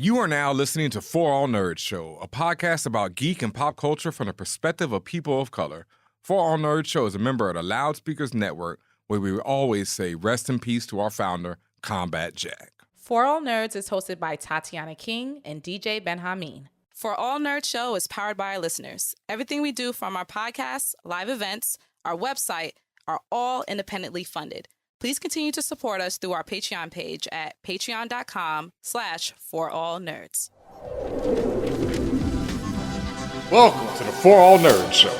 You are now listening to For All Nerds Show, a podcast about geek and pop culture from the perspective of people of color. For All Nerds Show is a member of the Loudspeakers Network, where we always say rest in peace to our founder, Combat Jack. For All Nerds is hosted by Tatiana King and DJ Benhameen. For All Nerds Show is powered by our listeners. Everything we do, from our podcasts, live events, our website, are all independently funded. Please continue to support us through our Patreon page at patreon.com/forallnerds. Welcome to the For All Nerds Show.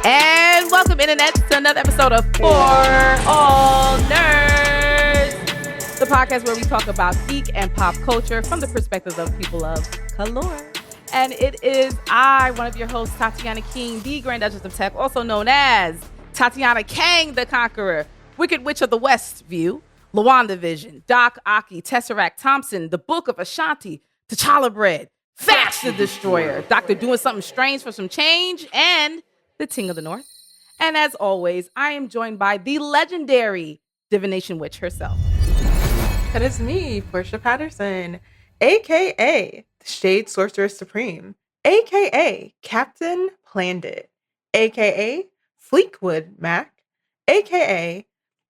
And welcome, Internet, to another episode of For All Nerds, the podcast where we talk about geek and pop culture from the perspective of people of color. And it is I, one of your hosts, Tatiana King, the Grand Duchess of Tech, also known as Tatiana Kang the Conqueror, Wicked Witch of the West View, Lawanda Vision, Doc Aki, Tesseract Thompson, the Book of Ashanti, T'Challa Bread, Fax the Destroyer, Dr. Doing Something Strange for Some Change, and the Ting of the North. And as always, I am joined by the legendary Divination Witch herself. That is me, Portia Patterson, a.k.a. the Shade Sorceress Supreme, a.k.a. Captain Planned It, a.k.a. Fleetwood Mac, a.k.a.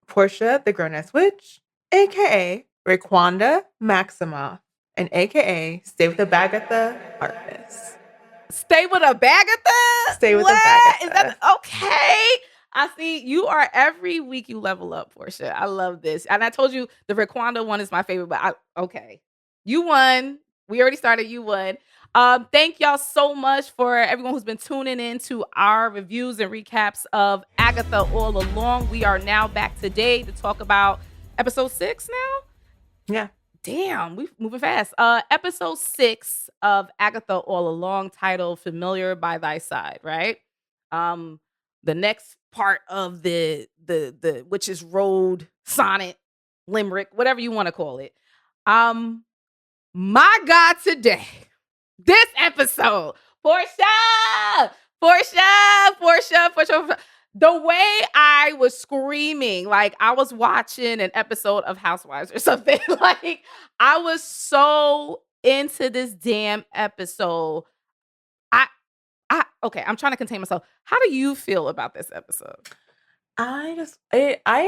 Portia the Grown-Ass Witch, a.k.a. Raquanda Maximoff, and a.k.a. Stay with Agatha Harkness. Stay with a Agatha? Stay with what? Agatha. Is that okay? I see you are every week you level up, Portia. I love this. And I told you the Raquanda one is my favorite, but okay. You won. We already started. You won. Thank y'all so much for everyone who's been tuning in to our reviews and recaps of Agatha all along. We are now back today to talk about episode 6 now. Yeah. Damn, we're moving fast. Episode 6 of Agatha All Along, titled Familiar by Thy Side, right? The next part of the Witch's Road, sonnet, limerick, whatever you want to call it. My God, today, this episode, Portia. The way I was screaming, like I was watching an episode of Housewives or something. Like I was so into this damn episode. Okay, I'm trying to contain myself. How do you feel about this episode? I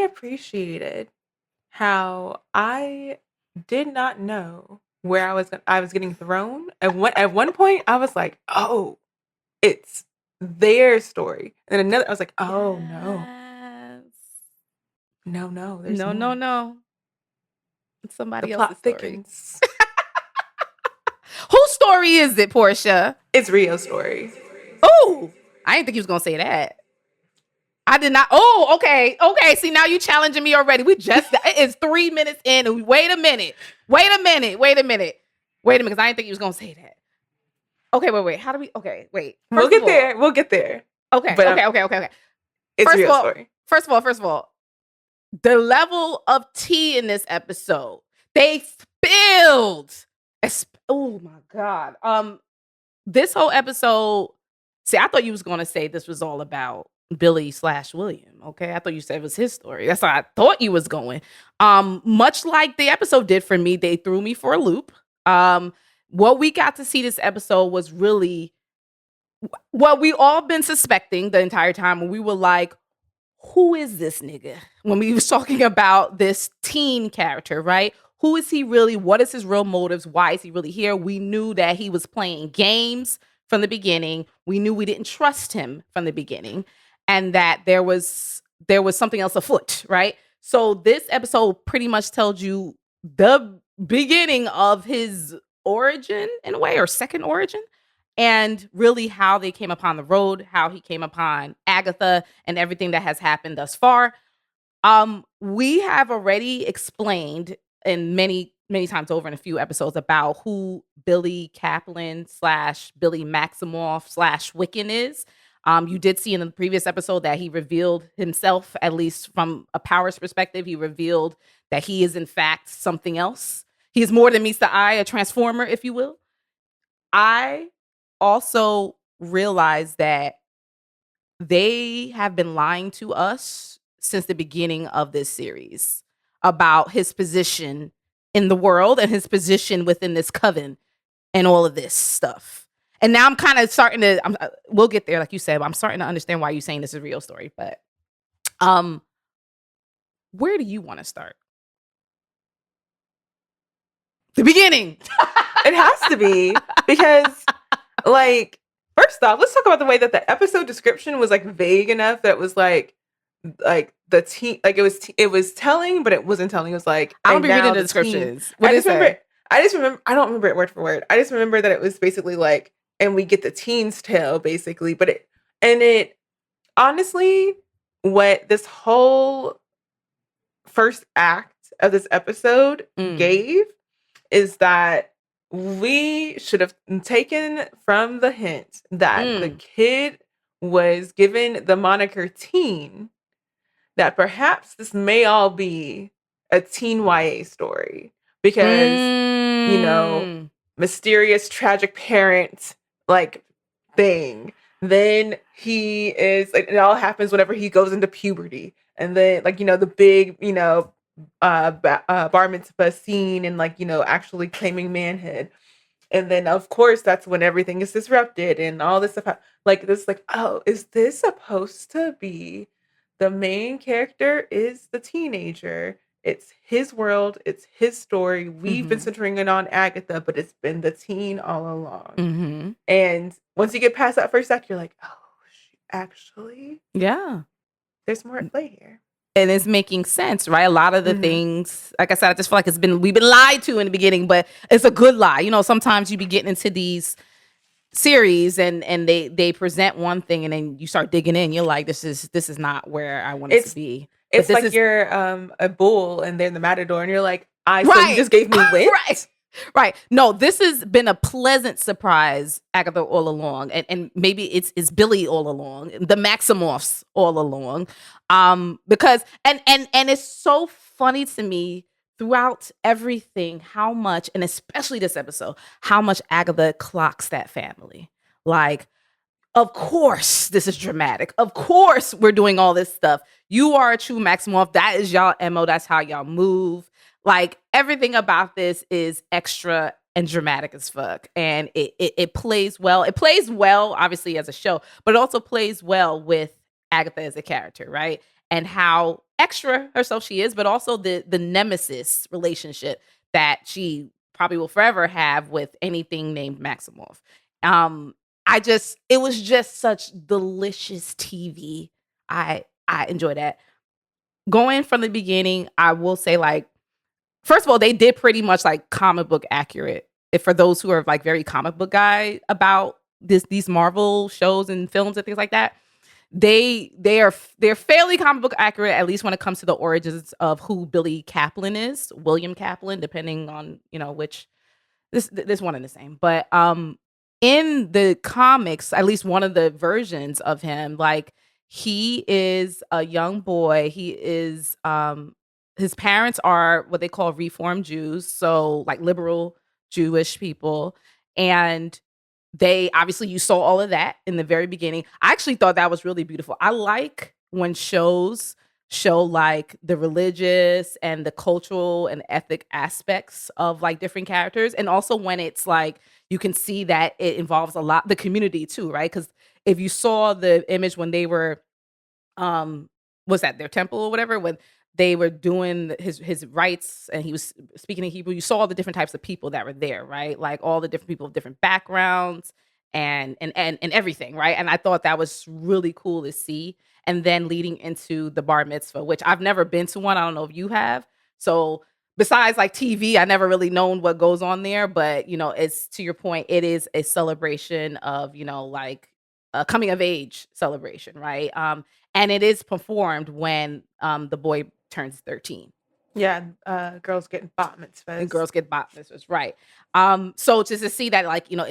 appreciated how I did not know where I was getting thrown. At one point, I was like, "Oh, it's their story," and another, I was like, "Oh no, there's no. It's somebody the else's plot story. thickens." Whose story is it, Portia? It's Rio's story. Oh, I didn't think you was gonna say that. I did not. Oh, okay. See, now you challenging me already. It's 3 minutes in. And wait a minute. Because I didn't think you was gonna say that. Okay, wait. How do we? Okay, wait. We'll get there. Okay. But, Okay. It's Rio's story. First of all, the level of tea in this episode, they spilled. Oh my God. This whole episode. See, I thought you was gonna say this was all about Billy/William. Okay, I thought you said it was his story. That's how I thought you was going. Much like the episode did for me, they threw me for a loop. What we got to see this episode was really what we all been suspecting the entire time. When we were like, who is this nigga? When we was talking about this teen character, right? Who is he really? What is his real motives? Why is he really here? We knew that he was playing games from the beginning. We knew we didn't trust him from the beginning, and that there was something else afoot, right? So this episode pretty much tells you the beginning of his origin in a way, or second origin, and really how they came upon the road, how he came upon Agatha, and everything that has happened thus far. We have already explained in many times over in a few episodes about who Billy Kaplan / Billy Maximoff / Wiccan is. You did see in the previous episode that he revealed himself, at least from a powers perspective. He revealed that he is in fact something else. He is more than meets the eye, a transformer, if you will. I also realized that they have been lying to us since the beginning of this series about his position in the world and his position within this coven and all of this stuff. And now I'm kind of starting to, we'll get there, like you said, but I'm starting to understand why you're saying this is a real story. But where do you want to start? The beginning. It has to be, because, like, first off, let's talk about the way that the episode description was like vague enough that it was like the teen, like it was telling, but it wasn't telling. It was like, I don't and be now reading the the teen- descriptions. What I is just remember. it? I just remember. I don't remember it word for word. I just remember that it was basically like, and we get the teen's tale basically, but it honestly, what this whole first act of this episode gave is that we should have taken from the hint that the kid was given the moniker teen, that perhaps this may all be a teen YA story, because you know, mysterious tragic parent like thing. Then he is like, it all happens whenever he goes into puberty, and then like, you know, the big, you know, bar mitzvah scene, and like, you know, actually claiming manhood. And then of course that's when everything is disrupted and all this stuff. Like this, like, oh, is this supposed to be the main character is the teenager? It's his world, it's his story. We've been centering it on Agatha, but it's been the teen all along. And once you get past that first act, you're like, oh, actually, Yeah. there's more at play here. And it's making sense, right? A lot of the things, like I said, I just feel like we've been lied to in the beginning, but it's a good lie. You know, sometimes you be getting into these series and they present one thing, and then you start digging in. You're like, this is not where I want it to be. It's like you're a bull and they're in the matador, and you're like, so you just gave me wit? Right. No, this has been a pleasant surprise, Agatha, all along. And maybe it's Billy all along, the Maximoffs all along. Because and it's so funny to me throughout everything how much, and especially this episode, how much Agatha clocks that family. Like, of course, this is dramatic. Of course, we're doing all this stuff. You are a true Maximoff. That is y'all MO. That's how y'all move. Like, everything about this is extra and dramatic as fuck. And it plays well. It plays well, obviously, as a show, but it also plays well with Agatha as a character, right? And how extra herself she is, but also the nemesis relationship that she probably will forever have with anything named Maximoff. It was just such delicious TV. I enjoy that. Going from the beginning, I will say, like, first of all, they did pretty much like comic book accurate. If for those who are like very comic book guy about these Marvel shows and films and things like that, they're fairly comic book accurate, at least when it comes to the origins of who Billy Kaplan is, William Kaplan, depending on, you know, which this one and the same. But in the comics, at least one of the versions of him, like, he is a young boy. He is his parents are what they call Reformed Jews, so like liberal Jewish people. And they obviously, you saw all of that in the very beginning. I actually thought that was really beautiful. I like when shows show like the religious and the cultural and ethic aspects of like different characters. And also when it's like, you can see that it involves a lot, the community too, right? Because if you saw the image when they were, was that their temple or whatever, when they were doing his rites and he was speaking in Hebrew, you saw all the different types of people that were there, right? Like all the different people of different backgrounds and everything, right? And I thought that was really cool to see. And then leading into the bar mitzvah, which I've never been to one. I don't know if you have. So besides like TV, I never really known what goes on there. But, you know, it's, to your point, it is a celebration of, you know, like a coming of age celebration, right? And it is performed when the boy turns 13. Yeah, girls getting bat mitzvahs. And girls get bat mitzvahs, right? So just to see that, like, you know,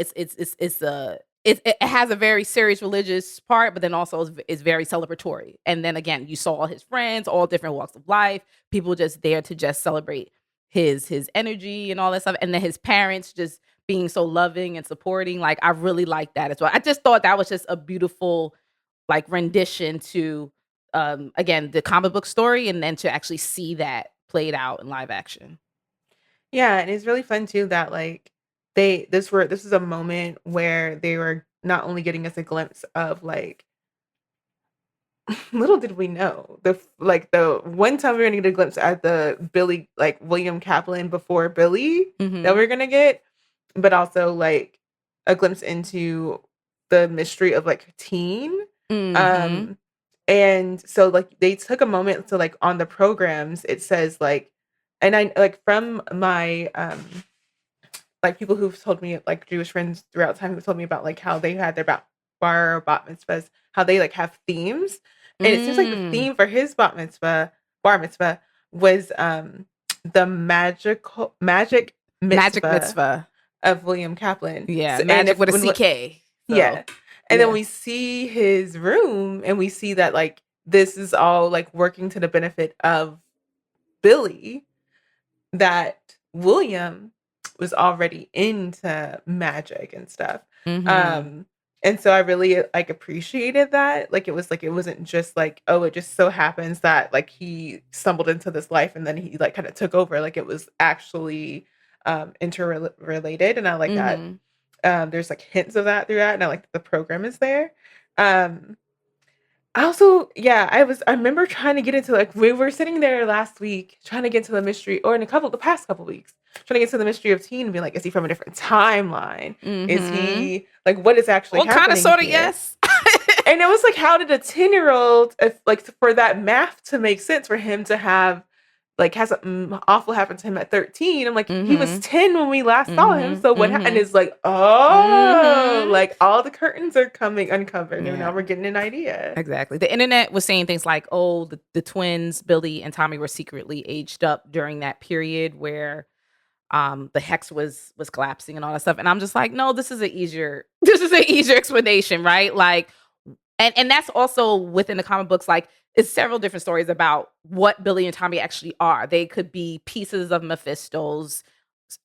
it has a very serious religious part, but then also is very celebratory. And then again, you saw all his friends, all different walks of life, people just there to just celebrate his energy and all that stuff. And then his parents just being so loving and supporting. Like, I really like that as well. I just thought that was just a beautiful like rendition to again the comic book story, and then to actually see that played out in live action. Yeah, and it's really fun too that like this is a moment where they were not only getting us a glimpse of like little did we know the one time we were gonna get a glimpse at the Billy like William Kaplan before Billy that we're gonna get, but also like a glimpse into the mystery of like teen. And so like they took a moment to like on the programs it says like, and I like from my like people who've told me like Jewish friends throughout time who told me about like how they had their bar or bat mitzvahs, how they like have themes. And it seems like the theme for his bar mitzvah was the magic mitzvah of William Kaplan. Yeah, So, magic with a CK. So, yeah. And then we see his room and we see that like this is all like working to the benefit of Billy, that William was already into magic and stuff. And so I really like appreciated that. Like it wasn't just like, oh, it just so happens that like he stumbled into this life and then he like kind of took over. Like it was actually interrelated, and I like that. There's like hints of that throughout, and I like that the program is there. I also, I remember trying to get into like we were sitting there last week trying to get into the mystery, or in the past couple weeks, trying to get to the mystery of Teen and be like, is he from a different timeline? Is he like what is actually happening? Kind of, sort of, here? yes. And it was like, how did a 10-year-old, if like for that math to make sense for him to have like has something awful happen to him at 13? I'm like, he was 10 when we last saw him. So what happened is like, like all the curtains are coming uncovered, and now we're getting an idea. Exactly. The internet was saying things like, oh, the twins, Billy and Tommy, were secretly aged up during that period where the hex was collapsing and all that stuff. And I'm just like, no, this is an easier explanation, right? Like, and that's also within the comic books, like it's several different stories about what Billy and Tommy actually are. They could be pieces of Mephisto's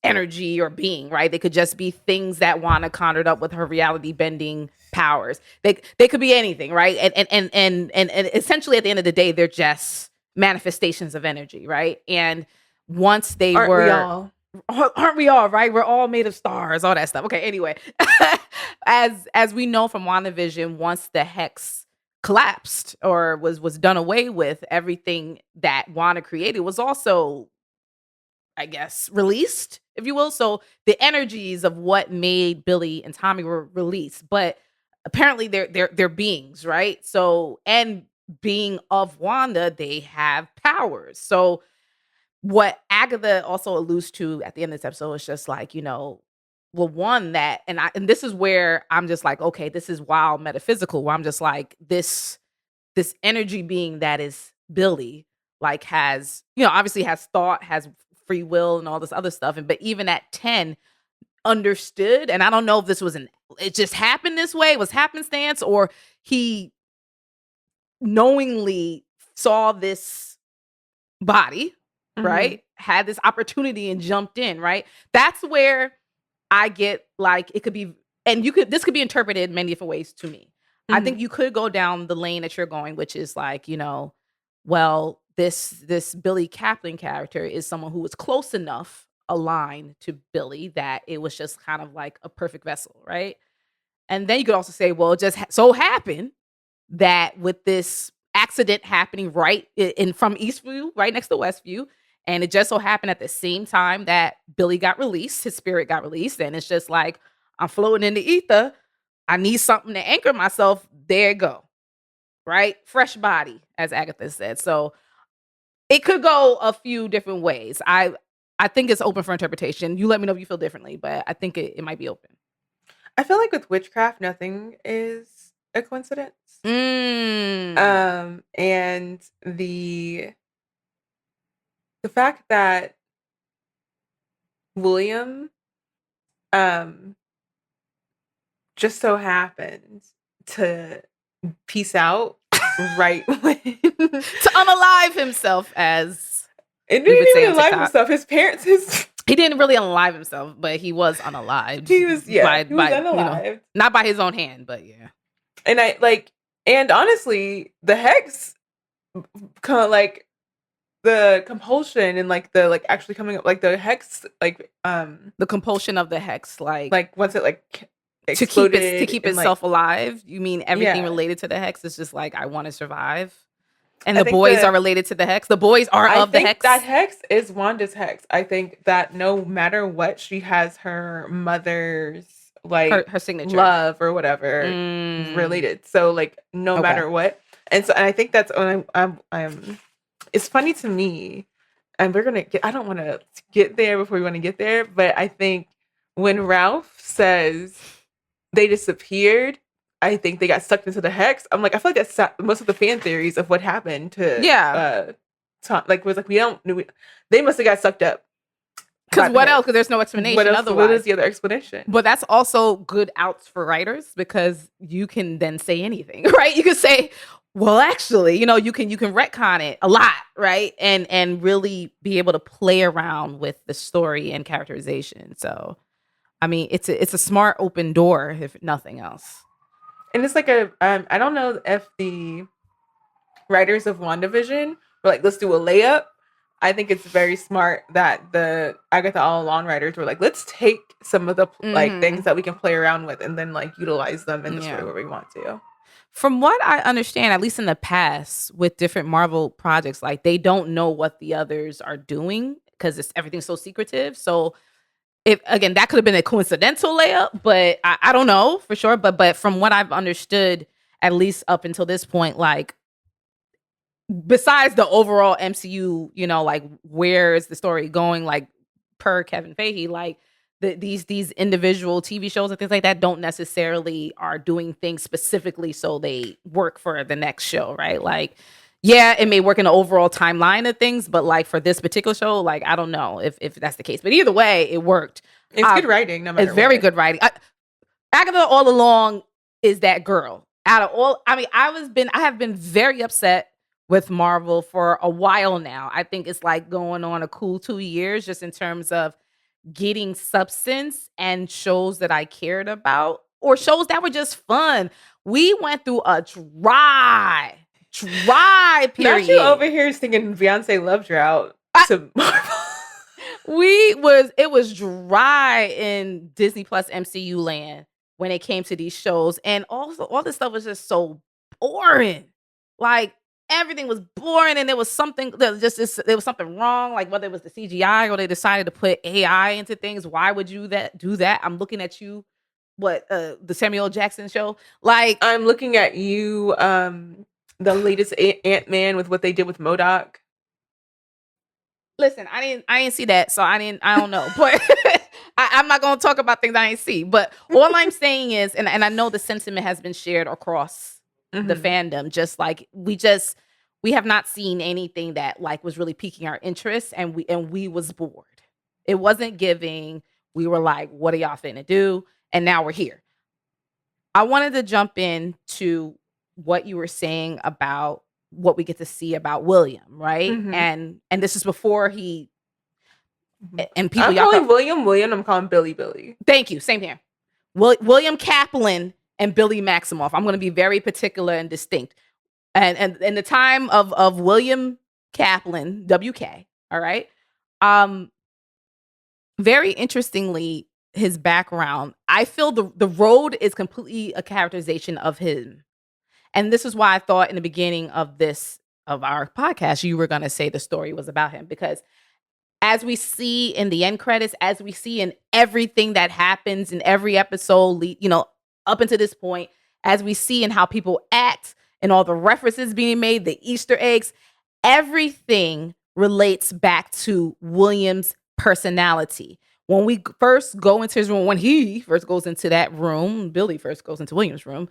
energy or being, right? They could just be things that Wanda conjured up with her reality bending powers. They could be anything, right? And essentially at the end of the day, they're just manifestations of energy, right? And once they aren't we all, right? We're all made of stars, all that stuff. Okay, anyway. As we know from WandaVision, once the hex collapsed or was done away with, everything that Wanda created was also, I guess, released, if you will. So the energies of what made Billy and Tommy were released, but apparently they're beings, right? So, and being of Wanda, they have powers. So what Agatha also alludes to at the end of this episode is just like, well, one that, and this is where I'm just like, okay, this is wild metaphysical, where I'm just like, this energy being that is Billy, like has, obviously has thought, has free will and all this other stuff. But even at 10, understood, and I don't know if this was it just happened this way, it was happenstance, or he knowingly saw this body, right? Had this opportunity and jumped in, right? That's where I get like, it could be, and this could be interpreted many different ways to me. I think you could go down the lane that you're going, which is like, well, this Billy Kaplan character is someone who was close enough aligned to Billy that it was just kind of like a perfect vessel, right? And then you could also say, well, it just so happened that with this accident happening right in from Eastview, right next to Westview, and it just so happened at the same time that Billy got released, his spirit got released, and it's just like, I'm floating in the ether. I need something to anchor myself. There you go. Right? Fresh body, as Agatha said. So it could go a few different ways. I think it's open for interpretation. You let me know if you feel differently, but I think it might be open. I feel like with witchcraft, nothing is a coincidence. And the fact that William just so happened to peace out right when to unalive himself, as it didn't even unalive himself. His parents, he didn't really unalive himself, but he was unalived. He was unalived. Not by his own hand, but yeah. And I like And honestly, the hex, kind of like the compulsion and like the like actually coming up, like the hex, The compulsion of the hex, like once it like to keep exploded and like itself alive. You mean everything yeah. related to the hex is just like I want to survive, and I the think boys the are related to the hex. The boys are I of the think hex. that hex is Wanda's hex. I think that no matter what, she has her mother's like her signature. love or whatever related. So like no matter what, and I think that's when I'm. It's funny to me, and we're gonna get. I don't want to get there before we want to get there, but I think when Ralph says they disappeared, I think they got sucked into the hex. I'm like, I feel like that's most of the fan theories of what happened to Tom. Like, was like they must have got sucked up. Because what else? Because there's no explanation otherwise. What is the other explanation? But that's also good outs for writers because you can then say anything, right? You can say, well, actually, you can retcon it a lot, right? And really be able to play around with the story and characterization. So, I mean, it's a smart open door, if nothing else. And it's like I don't know if the writers of WandaVision were like, let's do a layup. I think it's very smart that the Agatha All Along writers were like, let's take some of the like things that we can play around with and then like utilize them in the story where we want to. From what I understand, at least in the past with different Marvel projects, like they don't know what the others are doing because everything's so secretive. So if again, that could have been a coincidental layup, but I don't know for sure. But from what I've understood, at least up until this point, like besides the overall MCU, like where is the story going? Like per Kevin Feige, like these individual TV shows and things like that don't necessarily are doing things specifically so they work for the next show, right? Like, yeah, it may work in the overall timeline of things, but like for this particular show, like I don't know if that's the case. But either way, it worked. It's good writing, no matter. It's very good writing. Agatha all along is that girl. Out of all, I mean, I have been very upset with Marvel for a while now. I think it's like going on a cool 2 years just in terms of getting substance and shows that I cared about or shows that were just fun. We went through a dry period. Not you over here singing Beyonce Love Drought to Marvel. It was dry in Disney Plus MCU land when it came to these shows. And also all this stuff was just so boring. Like everything was boring, and there was something there was something wrong, like whether it was the CGI or they decided to put AI into things. Why would you do that? I'm looking at you, the Samuel L. Jackson show. Like I'm looking at you, the latest Ant-Man with what they did with MODOK. Listen, I didn't see that, so I don't know. But I'm not gonna talk about things I didn't see. But all I'm saying is, and I know the sentiment has been shared across the fandom, just like we have not seen anything that like was really piquing our interest, and we was bored. It wasn't giving. We were like, what are y'all finna do? And now we're here. I wanted to jump into what you were saying about what we get to see about William, right? And this is before he and people. I'm calling William. I'm calling Billy. Thank you. Same here. William Kaplan and Billy Maximoff. I'm going to be very particular and distinct. And in the time of William Kaplan, WK, all right? Very interestingly, his background, I feel the road is completely a characterization of him. And this is why I thought in the beginning of our podcast, you were going to say the story was about him, because as we see in the end credits, as we see in everything that happens in every episode, up until this point, as we see in how people act and all the references being made, the Easter eggs, everything relates back to William's personality. When we first go into his room, when he first goes into that room, Billy first goes into William's room,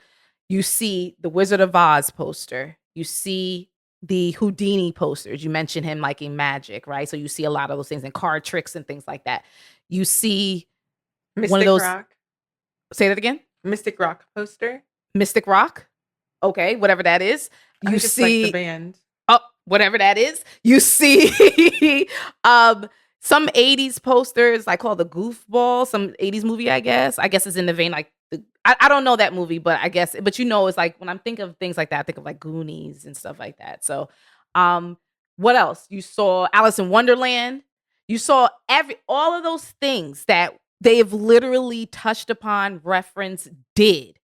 you see the Wizard of Oz poster. You see the Houdini posters. You mentioned him liking magic, right? So you see a lot of those things and card tricks and things like that. You see one of those. Rock. Say that again. Mystic Rock poster. Mystic Rock. Okay, whatever that is. You just see like the band. Oh, whatever that is. You see some 80s posters, like called The Goofball, some 80s movie, I guess. I guess it's in the vein like I don't know that movie, but I guess, but it's like when I'm thinking of things like that, I think of like Goonies and stuff like that. So, what else? You saw Alice in Wonderland. You saw all of those things that they've literally touched upon, reference, did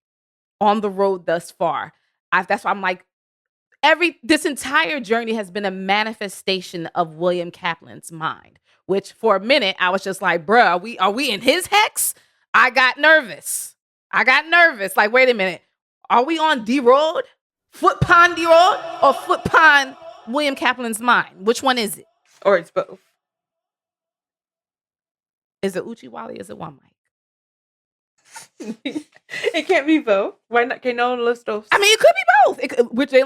on the road thus far. That's why I'm like, this entire journey has been a manifestation of William Kaplan's mind, which for a minute I was just like, bruh, are we in his hex? I got nervous. Like, wait a minute. Are we on D Road? Foot Pond D Road? Or Foot Pond William Kaplan's mind? Which one is it? Or it's both. Is it Uchi Wally? Is it one mic? It can't be both. Why not? Can no list those? I mean, it could be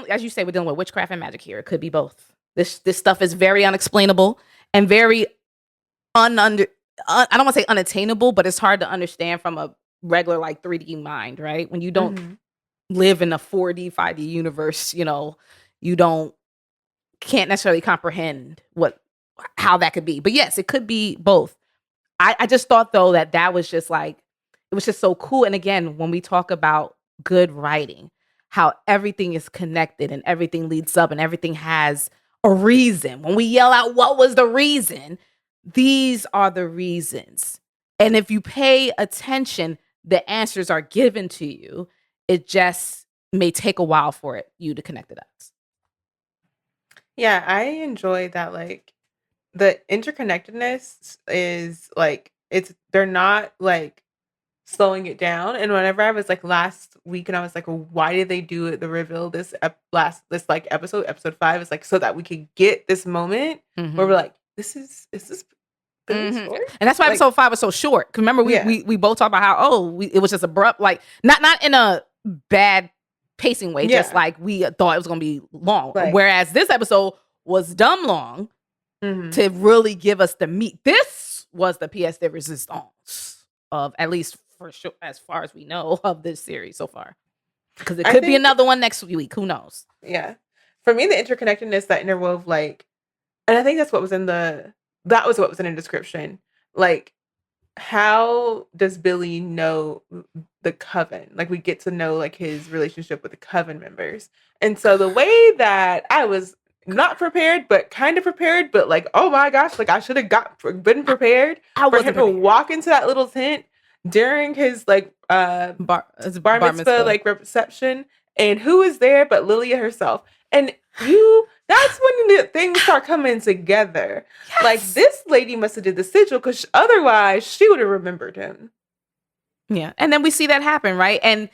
both. As you say, we're dealing with witchcraft and magic here. It could be both. This stuff is very unexplainable and very I don't want to say unattainable, but it's hard to understand from a regular like 3D mind, right? When you don't live in a 4D, 5D universe, you can't necessarily comprehend how that could be. But yes, it could be both. I just thought though that was just like, it was just so cool. And again, when we talk about good writing, how everything is connected and everything leads up and everything has a reason. When we yell out, what was the reason? These are the reasons. And if you pay attention, the answers are given to you. It just may take a while for you to connect the dots. Yeah, I enjoy that. Like, the interconnectedness is like, they're not like slowing it down. And whenever I was like last week and I was like, well, why did they do it? The reveal this episode 5 is like so that we could get this moment where we're like, is this Billy's story? And that's why episode 5 was so short. 'Cause remember we both talked about how it was just abrupt, like not in a bad pacing way, just like we thought it was gonna be long. Like, whereas this episode was dumb long to really give us the meat. This was the pièce de résistance of, at least for sure, as far as we know, of this series so far. Because it could be another one next week. Who knows? Yeah. For me, the interconnectedness that interwove, like, and I think that's what was in the description. Like, how does Billy know the coven? Like, we get to know like his relationship with the coven members. And so the way that I was not prepared, but kind of prepared, but like, oh my gosh, like I should have been prepared for him to walk into that little tent during his like bar mitzvah like reception, and who is there but Lilia herself? And that's when the things start coming together. Yes. Like, this lady must have did the sigil, because otherwise she would have remembered him. Yeah, and then we see that happen, right? And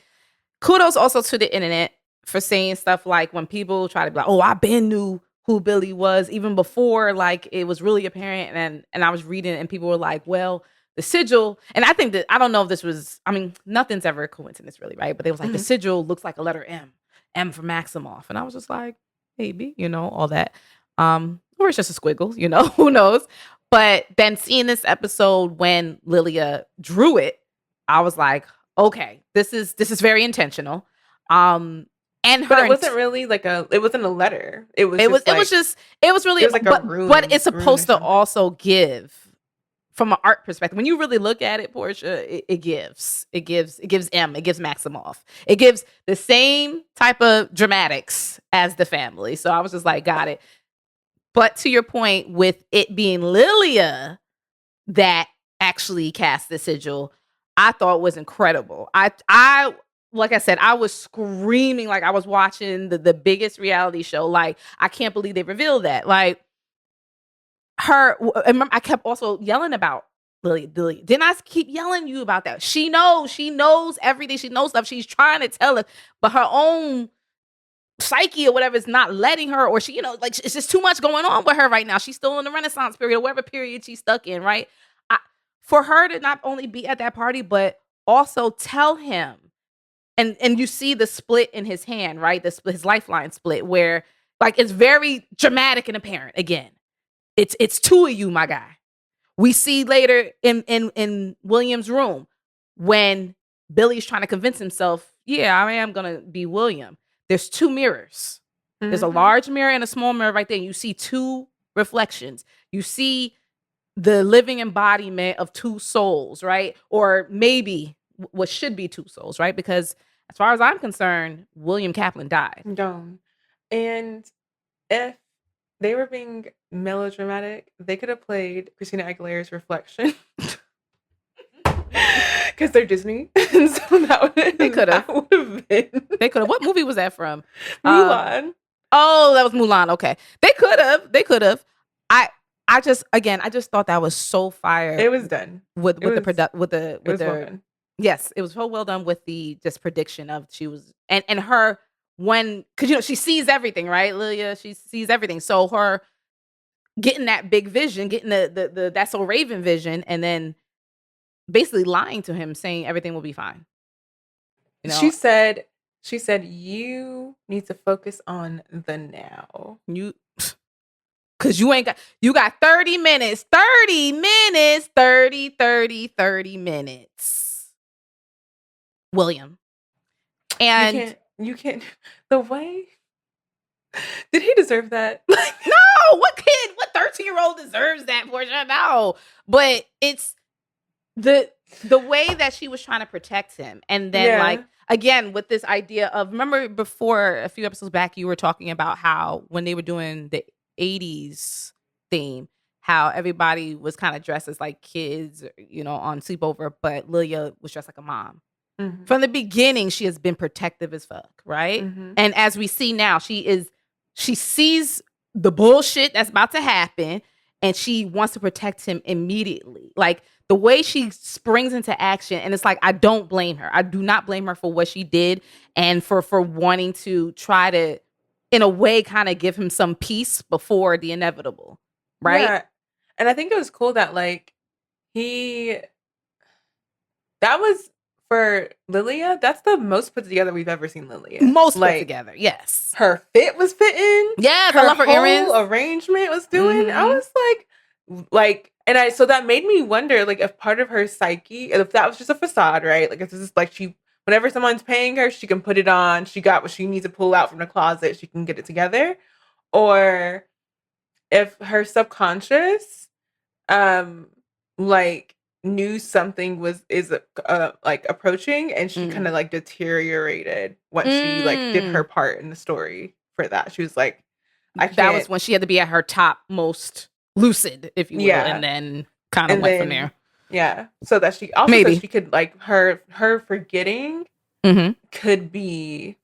kudos also to the internet for saying stuff like, when people try to be like, oh, I been knew who Billy was even before like it was really apparent, and I was reading and people were like, well, the sigil, and I think that, I don't know if this was, I mean, nothing's ever a coincidence really, right? But they was like, the sigil looks like a letter M for Maximoff, and I was just like, maybe, all that, or it's just a squiggle, who knows? But then seeing this episode when Lilia drew it, I was like, okay, this is very intentional. And but it wasn't really like it wasn't a letter. It was really like a rune, but it's supposed to also give from an art perspective. When you really look at it, Portia, it gives M, it gives Maximoff. It gives the same type of dramatics as the family. So I was just like, got it. But to your point, with it being Lilia that actually cast the sigil, I thought was incredible. I like I said, I was screaming like I was watching the biggest reality show. Like, I can't believe they revealed that. Like, I kept also yelling about Lilia. Didn't I keep yelling you about that? She knows everything. She knows stuff. She's trying to tell us, but her own psyche or whatever is not letting her, or she, like, it's just too much going on with her right now. She's still in the Renaissance period or whatever period she's stuck in, right? For her to not only be at that party, but also tell him, and you see the split in his hand, right? His lifeline split, where like it's very dramatic and apparent. Again, it's two of you, my guy. We see later in William's room when Billy's trying to convince himself, yeah, I am gonna be William. There's two mirrors. There's a large mirror and a small mirror right there. And you see two reflections. You see the living embodiment of two souls, right? Or maybe what should be two souls, right? Because as far as I'm concerned, William Kaplan died. Don't. And if they were being melodramatic, they could have played Christina Aguilera's Reflection. Because they're Disney. And so They could have. That would have been. They could have. What movie was that from? Mulan. Oh, that was Mulan. Okay. They could have. I just thought that was so fire. It was done. With well the yes, it was so well done with the just prediction of she was and her when because she sees everything, right? Lilia, she sees everything. So her getting that big vision, getting the That's So Raven vision, and then basically lying to him, saying everything will be fine. She said you need to focus on the now. Because you got 30 minutes, 30 minutes, 30 minutes. William. And you can't, the way, did he deserve that? No, what 13-year-old deserves that, Portia? No. But it's the way that she was trying to protect him. And then again, with this idea of, remember before a few episodes back, you were talking about how when they were doing the 80s theme, how everybody was kind of dressed as like kids, on sleepover, but Lilia was dressed like a mom. Mm-hmm. From the beginning, she has been protective as fuck, right? Mm-hmm. And as we see now, she sees the bullshit that's about to happen, and she wants to protect him immediately. Like the way she springs into action, and it's like, I don't blame her. I do not blame her for what she did and for wanting to try to, in a way, kind of give him some peace before the inevitable, right? Yeah. And I think it was cool that that was for Lilia, that's the most put together we've ever seen Lilia. Most put together, yes. Her fit was fitting. Yes, I love her earrings. Arrangement was doing. Mm-hmm. I was and so that made me wonder, if part of her psyche, if that was just a facade, right? If this is whenever someone's paying her, she can put it on. She got what she needs to pull out from the closet. She can get it together. Or if her subconscious, knew something is approaching, and she kind of deteriorated once she did her part in the story for that. She was like, that was when she had to be at her top most lucid, if you will, and then kind of went from there. Yeah, so that she also said she could her forgetting could be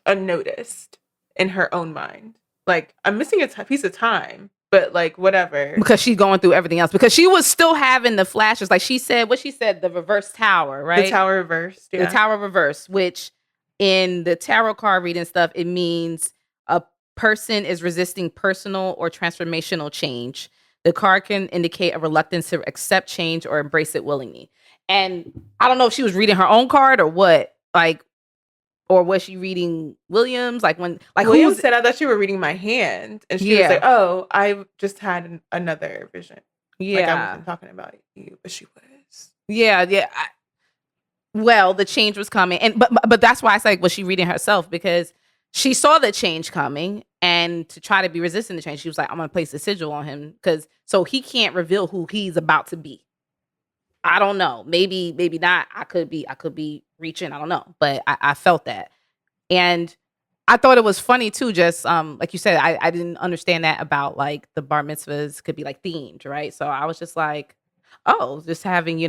unnoticed in her own mind. I'm missing a piece of time, but whatever, because she's going through everything else. Because she was still having the flashes, she said the reverse tower, right? The tower reversed, the tower reverse, which in the tarot card reading stuff, it means a person is resisting personal or transformational change. The card can indicate a reluctance to accept change or embrace it willingly. And I don't know if she was reading her own card or what, or was she reading William's? William said, I thought you were reading my hand. And she was like, oh, I just had another vision. Yeah. I wasn't talking about you, but she was. Yeah. Well, the change was coming. And but that's why I say, was she reading herself? Because she saw the change coming, and to try to be resistant to change, she was like, I'm going to place a sigil on him so he can't reveal who he's about to be. I don't know. Maybe not. I could be reaching. I don't know. But I felt that. And I thought it was funny too, just like you said, I didn't understand that about the bar mitzvahs could be themed, right? So I was just like, oh, just having,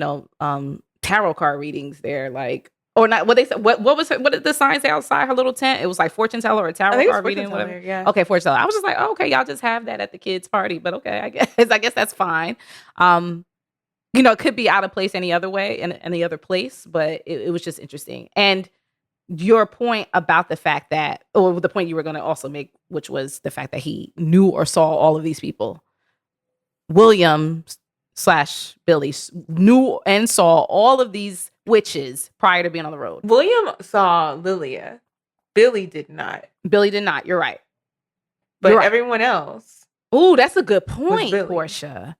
tarot card readings there, or not. What they said? What did the sign say outside her little tent? It was fortune teller or tarot card reading, whatever. Yeah. Okay, fortune teller. I was just like, oh, okay, y'all just have that at the kids' party, but okay, I guess that's fine. It could be out of place any other way in any other place, but it was just interesting. And your point about the fact that, or the point you were going to also make, which was the fact that he knew or saw all of these people. William / Billy knew and saw all of these witches prior to being on the road. William saw Lilia. Billy did not. You're right. But everyone else. Ooh, that's a good point, Portia.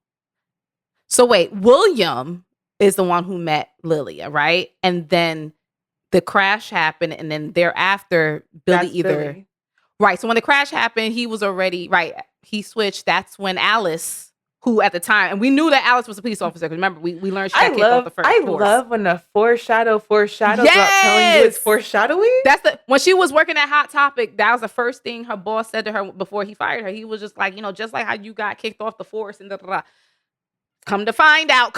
So wait, William is the one who met Lilia, right? And then the crash happened, and then thereafter, Billy. Right. So when the crash happened, he was already right. He switched. That's when Alice who at the time, and we knew that Alice was a police officer. Remember, we learned she got kicked off the force. I love when a foreshadows without telling you it's foreshadowing. That's when she was working at Hot Topic, that was the first thing her boss said to her before he fired her. He was just like, just like how you got kicked off the force and da da da. Come to find out.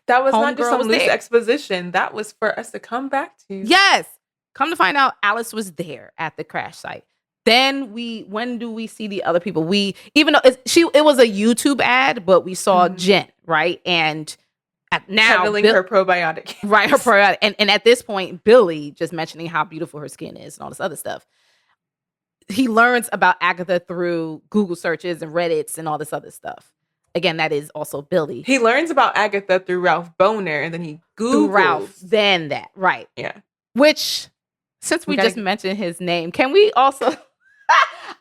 That was not just some loose exposition. That was for us to come back to. Yes. Come to find out, Alice was there at the crash site. Then when do we see the other people? Even though it was a YouTube ad, but we saw Jen, right? And now peddling her probiotic. Right, her probiotic. And at this point, Billy just mentioning how beautiful her skin is and all this other stuff. He learns about Agatha through Google searches and Reddits and all this other stuff. Again, that is also Billy. He learns about Agatha through Ralph Boner, and then he Googles. Ralph, then that, right. Yeah. Which, since we just mentioned his name, can we also...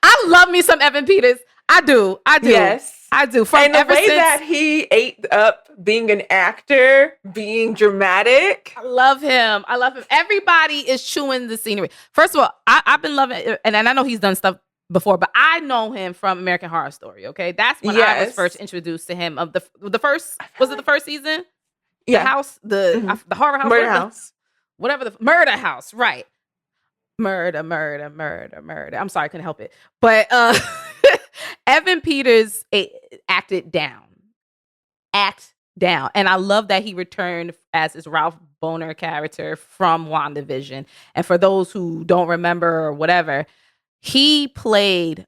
I love me some Evan Peters. I do. Yes. I do. And the way that he ate up being an actor, being dramatic. I love him. Everybody is chewing the scenery. First of all, I've been loving it, and I know he's done stuff before, but I know him from American Horror Story, okay? That's when I was first introduced to him of the first, was it the first season? Yeah. The house, the horror house. Murder house. Whatever the murder house, right. Murder. I'm sorry, I couldn't help it. But Evan Peters acted down. And I love that he returned as his Ralph Boner character from WandaVision. And for those who don't remember or whatever, he played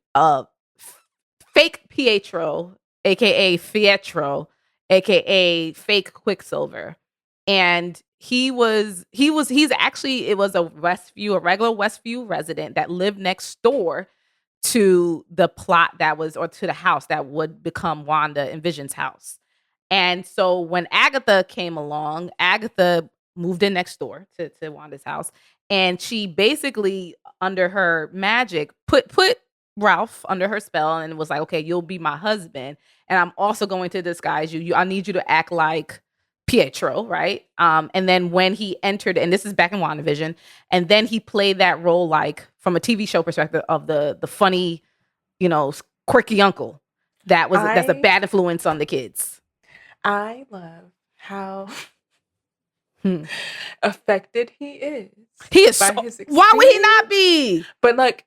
fake Pietro, aka Fietro, aka fake Quicksilver. And it was a regular Westview resident that lived next door to the plot to the house that would become Wanda and Vision's house. And so when Agatha came along, Agatha moved in next door to Wanda's house. And she basically, under her magic, put Ralph under her spell and was like, okay, you'll be my husband. And I'm also going to disguise you. I need you to act like Pietro, right? And then when he entered, and this is back in WandaVision, and then he played that role like from a TV show perspective of the funny, quirky uncle that's a bad influence on the kids. I love how affected he is. He is by his experience. Why would he not be? But like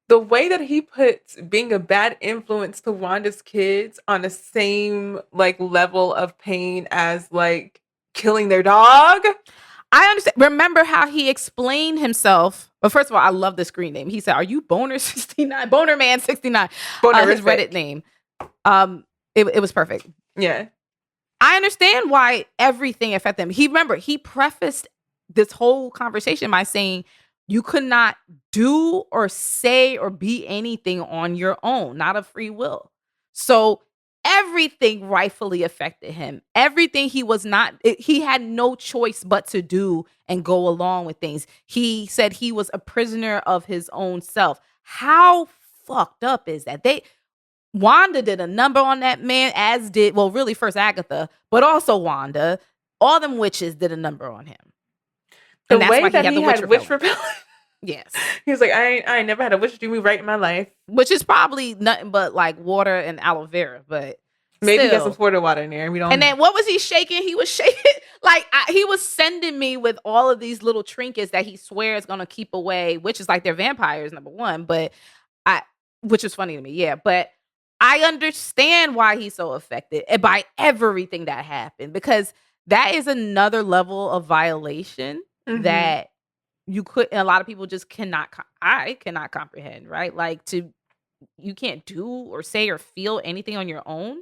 the way that he puts being a bad influence to Wanda's kids on the same like level of pain as like killing their dog. I understand. Remember how he explained himself. Well, first of all, I love the screen name. He said, "Are you Boner 69? Boner Man 69." His Reddit name. It was perfect. Yeah. I understand why everything affected him. He prefaced this whole conversation by saying, you could not do or say or be anything on your own, not of free will. So everything rightfully affected him. Everything he had no choice but to do and go along with things. He said he was a prisoner of his own self. How fucked up is that? Wanda did a number on that man, as did, well, really first Agatha, but also Wanda. All them witches did a number on him. The way that he had witch repellent. Yes. He was like, I ain't never had a witch do me right in my life. Which is probably nothing but like water and aloe vera, but maybe he got some Florida water in there. We don't. And then what was he shaking? He was shaking he was sending me with all of these little trinkets that he swears gonna keep away, which is like they're vampires, number one. But which is funny to me, yeah. But I understand why he's so affected by everything that happened, because that is another level of violation that you could, and a lot of people just I cannot comprehend, right? Like you can't do or say or feel anything on your own.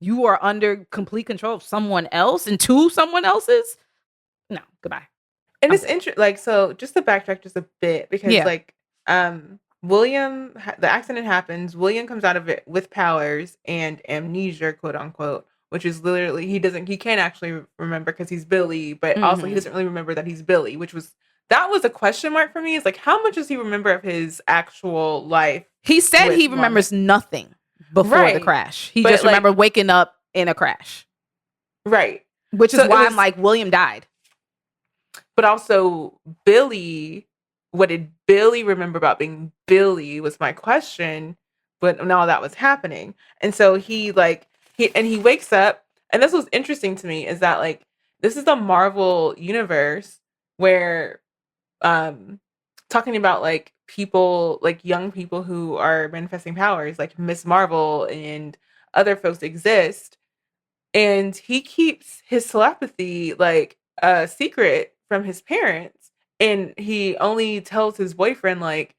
You are under complete control of someone else and to someone else's. No, goodbye. And it's interesting. Like, so just to backtrack just a bit, because William, the accident happens. William comes out of it with powers and amnesia, quote unquote, which is literally, he can't actually remember because he's Billy, but also he doesn't really remember that he's Billy, that was a question mark for me. It's like, how much does he remember of his actual life? He said he remembers nothing before the crash. He just remembered waking up in a crash. Right. Which is why I'm like, William died. But also, Billy, what did Billy remember about being Billy was my question. when all that was happening. And so he wakes up, and this was interesting to me, is that like this is the Marvel universe where talking about like people, like young people who are manifesting powers, like Miss Marvel and other folks exist, and he keeps his telepathy like a secret from his parents, and he only tells his boyfriend like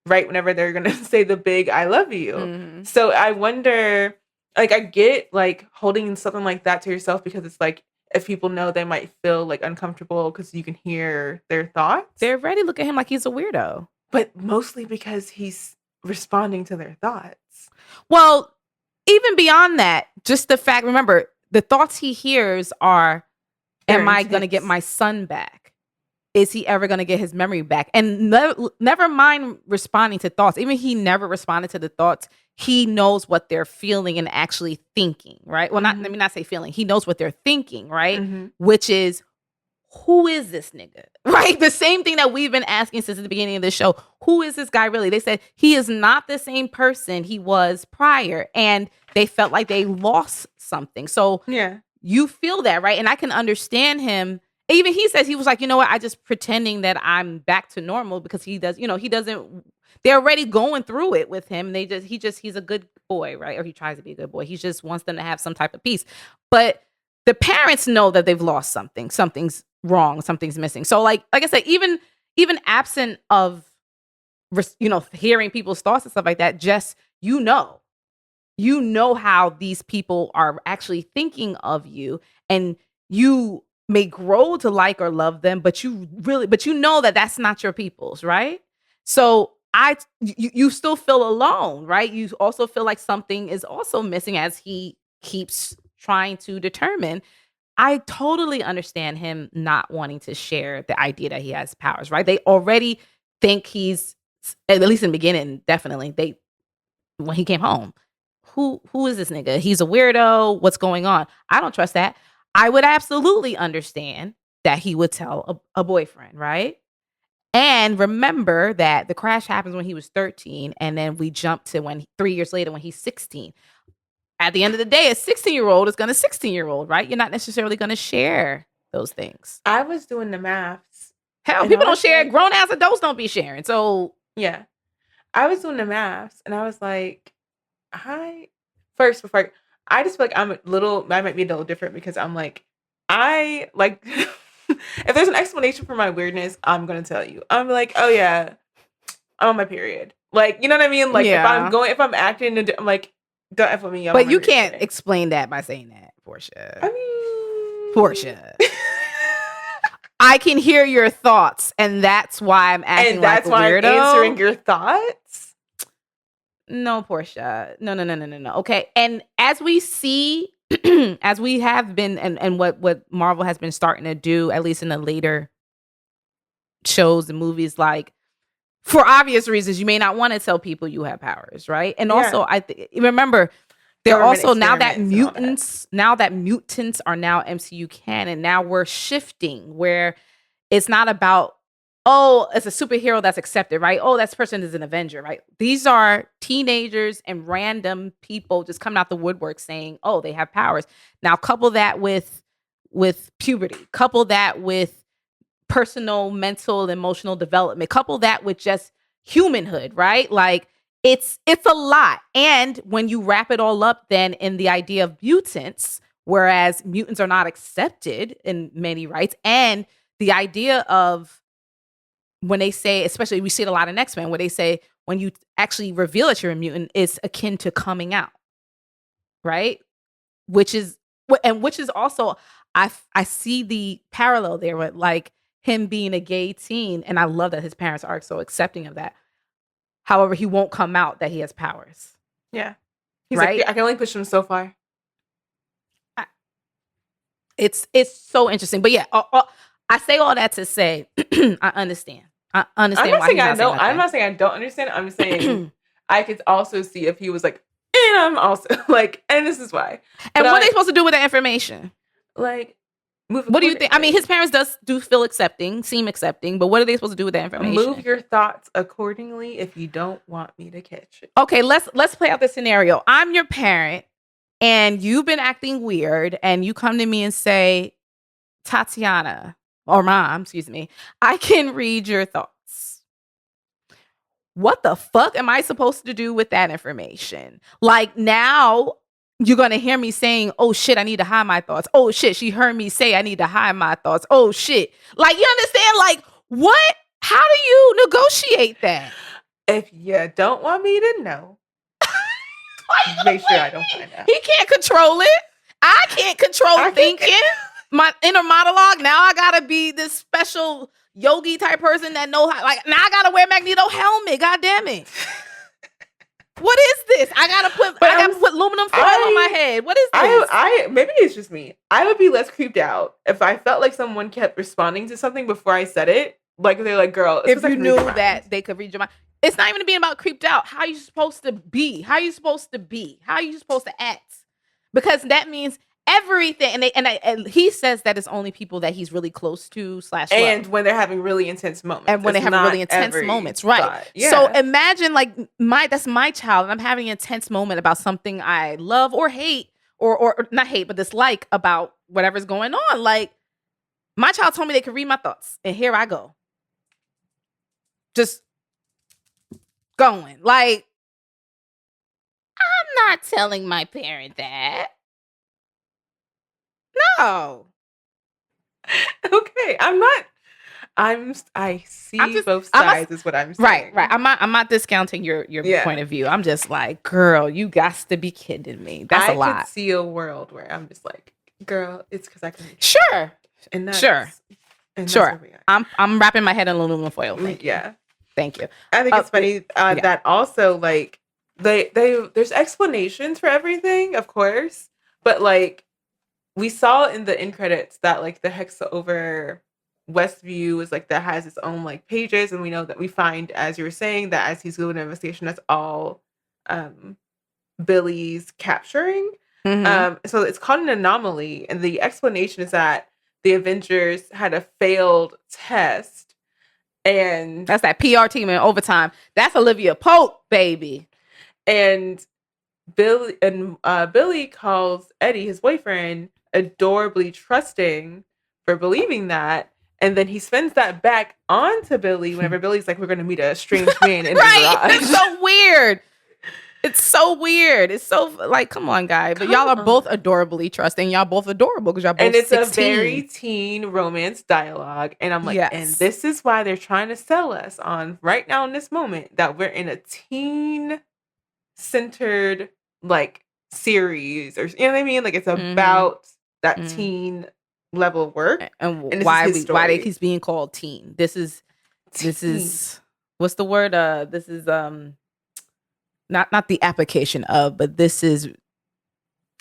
right whenever they're gonna say the big "I love you." Mm-hmm. So I wonder, like, I get like holding something like that to yourself because it's like if people know, they might feel like uncomfortable because you can hear their thoughts. They already look at him like he's a weirdo. But mostly because he's responding to their thoughts. Well, even beyond that, just the fact, remember, the thoughts he hears are, am I going to get my son back? Is he ever going to get his memory back? And never mind responding to thoughts. Even he never responded to the thoughts. He knows what they're feeling and actually thinking, right? Well, let me not say feeling. He knows what they're thinking, right? Mm-hmm. Which is, who is this nigga? Right? The same thing that we've been asking since the beginning of the show. Who is this guy really? They said he is not the same person he was prior. And they felt like they lost something. So yeah, you feel that, right? And I can understand him. Even he says, he was like, you know what? I just pretending that I'm back to normal because he does, he doesn't, they're already going through it with him. He's a good boy, right? Or he tries to be a good boy. He just wants them to have some type of peace. But the parents know that they've lost something. Something's wrong. Something's missing. So like I said, even absent of, hearing people's thoughts and stuff like that, just, you know how these people are actually thinking of you, and you may grow to like or love them, but you know that that's not your people's, right? So you still feel alone, right? You also feel like something is also missing as he keeps trying to determine. I totally understand him not wanting to share the idea that he has powers, right? They already think he's, at least in the beginning, definitely, when he came home, who is this nigga? He's a weirdo. What's going on? I don't trust that. I would absolutely understand that he would tell a boyfriend, right? And remember that the crash happens when he was 13, and then we jump to 3 years later when he's 16. At the end of the day, a 16-year-old is going to 16-year-old, right? You're not necessarily going to share those things. I was doing the maths. Hell, people don't share. Grown-ass adults don't be sharing. So, yeah. I was doing the maths, and I was like, I just feel like I might be a little different because I'm like, I like, if there's an explanation for my weirdness, I'm going to tell you. I'm like, oh yeah, I'm on my period. Like, you know what I mean? Like, if I'm acting, I'm like, don't F with me. But you can't explain that by saying that, Portia. I mean, Portia. I can hear your thoughts, and that's why I'm acting like a weirdo. And that's why I'm answering your thoughts? No, Portia. No. Okay. And as we see, as we have been, and what Marvel has been starting to do, at least in the later shows and movies, like, for obvious reasons, you may not want to tell people you have powers, right? And also, remember, they're also, now that mutants are now MCU canon, now we're shifting where it's not about, oh, it's a superhero that's accepted, right? Oh, that person is an Avenger, right? These are teenagers and random people just coming out the woodwork saying, oh, they have powers. Now, couple that with puberty, couple that with personal, mental, emotional development, couple that with just humanhood, right? Like, it's a lot. And when you wrap it all up then in the idea of mutants, whereas mutants are not accepted in many rights, and the idea of when they say, especially we see it a lot in X-Men, where they say when you actually reveal that you're a mutant, it's akin to coming out, right? Which is also, I see the parallel there with like him being a gay teen, and I love that his parents are so accepting of that. However, he won't come out that he has powers. Yeah. He's right? like, I can only push him so far. It's so interesting. But yeah, I say all that to say, I understand. I understand why he's not saying nothing. I'm not saying I don't understand. I'm saying I could also see if he was like, and I'm also like, and this is why. And what are they supposed to do with that information? Like, What do you think? I mean, his parents do seem accepting, but what are they supposed to do with that information? Move your thoughts accordingly if you don't want me to catch it. Okay, let's play out the scenario. I'm your parent, and you've been acting weird, and you come to me and say, Tatiana, or Mom, excuse me, I can read your thoughts. What the fuck am I supposed to do with that information? Like, now you're going to hear me saying, oh shit, I need to hide my thoughts. Oh shit, she heard me say I need to hide my thoughts. Oh shit. Like, you understand? Like, what? How do you negotiate that? If you don't want me to know, make sure I don't find out. He can't control it. I can't control thinking. My inner monologue. Now I gotta be this special yogi type person that know how. Like, now I gotta wear Magneto helmet. God damn it! What is this? I gotta put aluminum foil on my head. What is this? Maybe it's just me. I would be less creeped out if I felt like someone kept responding to something before I said it. Like, they're like, "Girl," if you knew that they could read your mind. It's not even being about creeped out. How are you supposed to be? How are you supposed to be? How are you supposed to act? Because that means everything. And he says that it's only people that he's really close to / and when they're having really intense moments. And when they have really intense moments, right? Yeah. So imagine like that's my child, and I'm having an intense moment about something I love or hate, or not hate, but dislike about whatever's going on. Like, my child told me they could read my thoughts, and here I go. Just going. Like, I'm not telling my parent that. No. Okay, I see both sides is what I'm saying. Right. I'm not discounting your point of view. I'm just like, girl, you got to be kidding me. That's a lot. I could see a world where I'm just like, girl, it's because I can. Sure. And that's, sure. And sure. I'm wrapping my head in aluminum foil. Thank you. I think it's funny that also, like, there's explanations for everything, of course, but like, we saw in the end credits that like the hex over Westview is like that has its own like pages, and we know that we find, as you were saying, that as he's doing an investigation, that's all Billy's capturing. Mm-hmm. So it's called an anomaly, and the explanation is that the Avengers had a failed test. And that's that PR team in overtime. That's Olivia Pope, baby. And Billy calls Eddie, his boyfriend, adorably trusting for believing that. And then he spins that back onto Billy whenever Billy's like, we're going to meet a strange man in the garage. It's so weird. It's so weird. It's so like, come on, guys. But y'all are both adorably trusting. Y'all both adorable because y'all both 16. And it's a very teen romance dialogue. And I'm like, and this is why they're trying to sell us on right now in this moment that we're in a teen centered like series, or you know what I mean? Like, it's about that teen level work. And why he's being called teen. This is what's the word? This is not the application of, but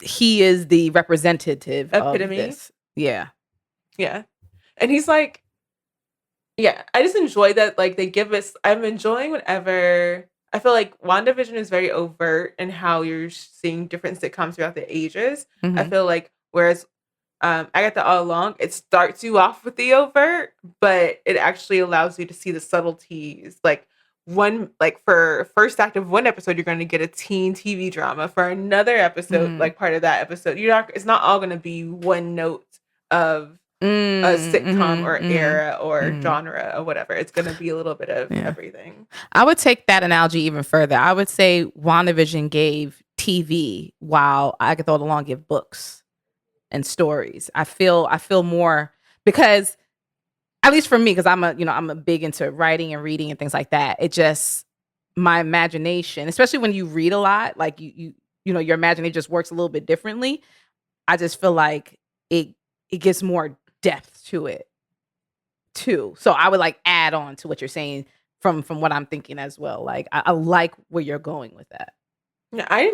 he is the representative epitome of this. Yeah. And he's like, I just enjoy that, like, they give us, I'm enjoying whenever, I feel like WandaVision is very overt in how you're seeing different sitcoms throughout the ages. Mm-hmm. I feel like, whereas Agatha All Along, it starts you off with the overt, but it actually allows you to see the subtleties, like, for first act of one episode, you're going to get a teen TV drama. For another episode, like part of that episode, it's not all going to be one note of a sitcom or era or genre or whatever. It's going to be a little bit of everything. I would take that analogy even further. I would say WandaVision gave TV while Agatha All Along gave books and stories. I feel more, because at least for me, because I'm a big into writing and reading and things like that. It just, my imagination, especially when you read a lot, like you know, your imagination just works a little bit differently. I just feel like it gives more depth to it too. So I would like add on to what you're saying from what I'm thinking as well. Like I like where you're going with that. Yeah, I'm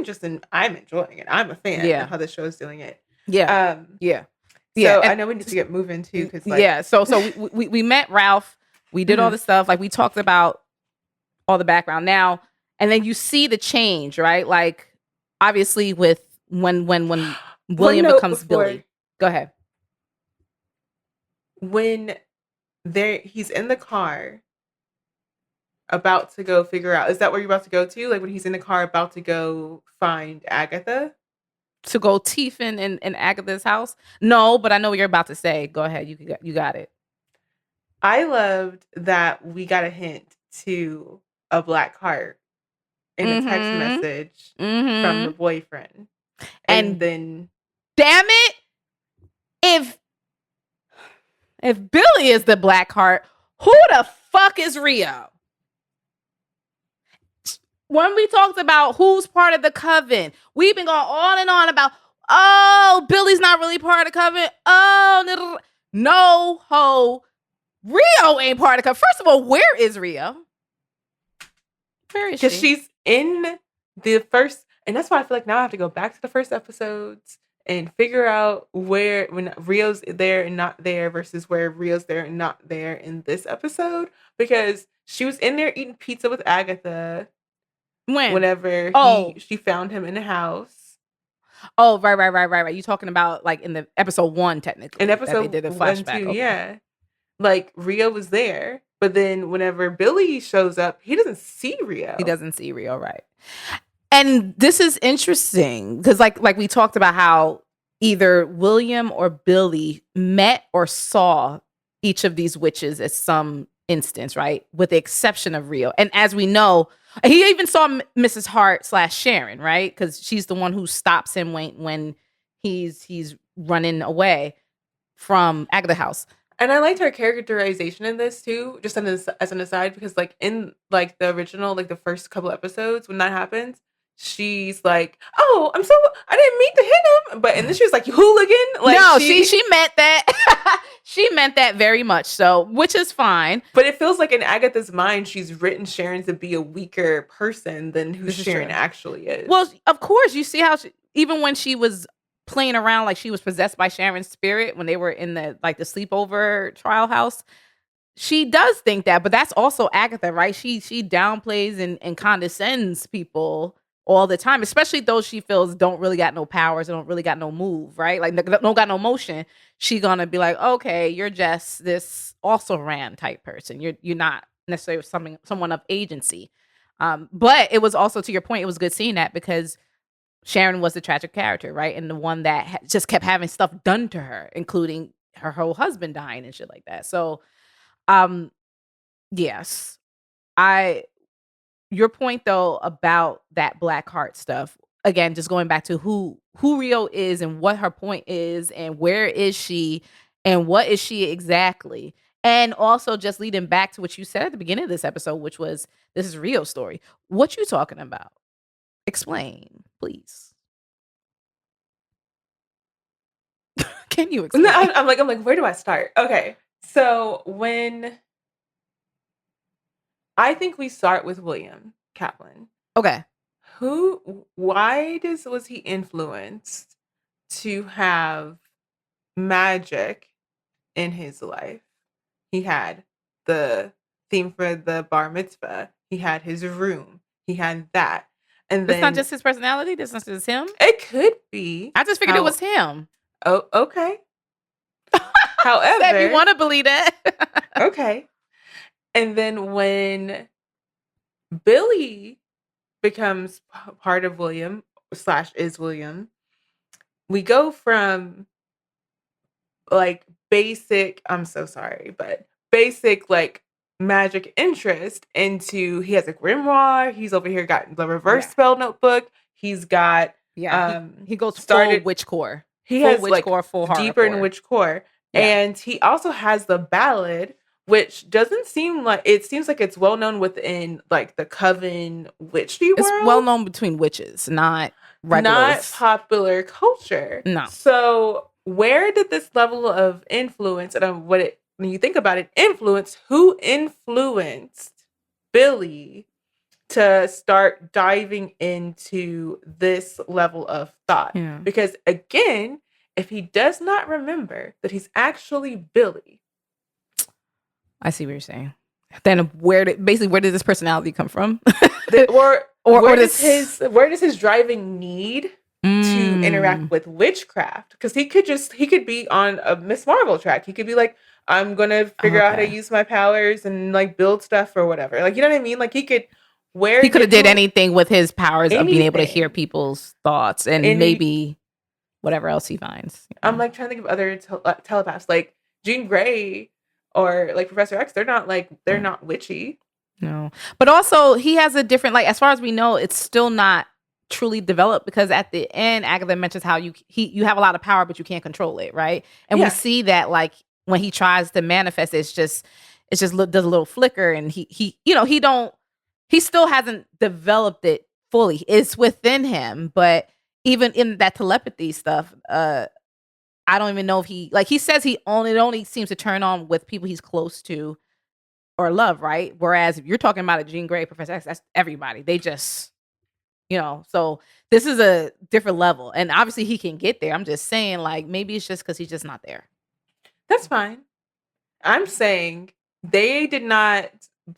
enjoying it. I'm a fan of how the show's doing it. So I know we need to get moving too, because So we met Ralph. We did all the stuff. Like, we talked about all the background now, and then you see the change, right? Like, obviously, with when William becomes Billy. Go ahead. when he's in the car about to go figure out, is that where you're about to go to? Like when he's in the car about to go find Agatha? To go teeth in Agatha's house? No, but I know what you're about to say. Go ahead. You got it. I loved that we got a hint to a black heart in a text message from the boyfriend. And then damn it, if Billy is the black heart, who the fuck is Rio? When we talked about who's part of the coven, we've been going on and on about, oh, Billy's not really part of the coven. Oh, no ho. Rio ain't part of the coven. First of all, where is Rio? Where is she? Because she's in the first, and that's why I feel like now I have to go back to the first episodes and figure out where, when Rio's there and not there versus where Rio's there and not there in this episode. Because she was in there eating pizza with Agatha. Whenever she found him in the house. Oh, right. You talking about like in the episode 1, technically. In episode they did a flashback. 1, 2, yeah. Like Rio was there, but then whenever Billy shows up, he doesn't see Rio. He doesn't see Rio, right? And this is interesting because, like we talked about how either William or Billy met or saw each of these witches at some instance, right? With the exception of Rio, and as we know. He even saw Mrs. Hart / Sharon, right? Because she's the one who stops him when he's running away from Agatha house. And I liked her characterization in this too, just as an aside, because like in like the original, like the first couple episodes when that happens, she's like, "Oh, I didn't mean to hit him," but and then she was like, "You hooligan!" Like, no, she meant that. She meant that very much so, which is fine. But it feels like in Agatha's mind, she's written Sharon to be a weaker person than who Sharon actually is. Well, of course, you see how even when she was playing around like she was possessed by Sharon's spirit when they were in the sleepover trial house, she does think that. But that's also Agatha, right? She downplays and condescends people all the time, especially those she feels don't really got no powers, don't really got no move, right? Like don't got no motion. She gonna be like, okay, you're just this also ran type person. You're not necessarily someone of agency. But it was also, to your point, it was good seeing that because Sharon was the tragic character, right? And the one that just kept having stuff done to her, including her whole husband dying and shit like that. So, yes, your point though about that black heart stuff, again, just going back to who Rio is and what her point is and where is she and what is she exactly. And also just leading back to what you said at the beginning of this episode, which was, this is Rio's story. What you talking about? Explain, please. Can you explain? No, I'm like, where do I start? Okay. So I think we start with William Kaplan. Okay. Why was he influenced to have magic in his life? He had the theme for the bar mitzvah. He had his room. He had that. And then, it's not just his personality? This is just him? It could be. I just figured it was him. Oh, okay. However, if you want to believe that. Okay. And then when Billy becomes part of William / is William, we go from like basic, I'm so sorry, but basic like magic interest into, he has a grimoire, he's over here got the reverse spell notebook, he's got he goes full witch core. He full has witch like core, full deeper in witch core. Yeah. And he also has the ballad, which doesn't seem like, it seems like it's well known within like the coven witchy world. It's well known between witches, not regulars. Not popular culture. No. So where did this level of influence, and when you think about it, who influenced Billy to start diving into this level of thought? Yeah. Because again, if he does not remember that he's actually Billy. I see what you're saying. Then where did this personality come from? or where does his driving need to interact with witchcraft? Because he could be on a Miss Marvel track. He could be like, I'm gonna figure out how to use my powers and like build stuff or whatever. Like, you know what I mean? Like, he could have did anything with his powers of being able to hear Anything. people's thoughts and maybe whatever else he finds. I'm like trying to think of other telepaths, like Jean Grey or like Professor X. They're not witchy. No, but also he has a different, like, as far as we know, it's still not truly developed, because at the end, Agatha mentions how you have a lot of power, but you can't control it, right? And we see that, like, when he tries to manifest, it's just does a little flicker, and he still hasn't developed it fully. It's within him, but even in that telepathy stuff, I don't even know if he says it only seems to turn on with people he's close to or love, right? Whereas if you're talking about a Jean Grey, Professor X, that's everybody. They just, so this is a different level. And obviously he can get there. I'm just saying, like, maybe it's just because he's just not there. That's fine. I'm saying they did not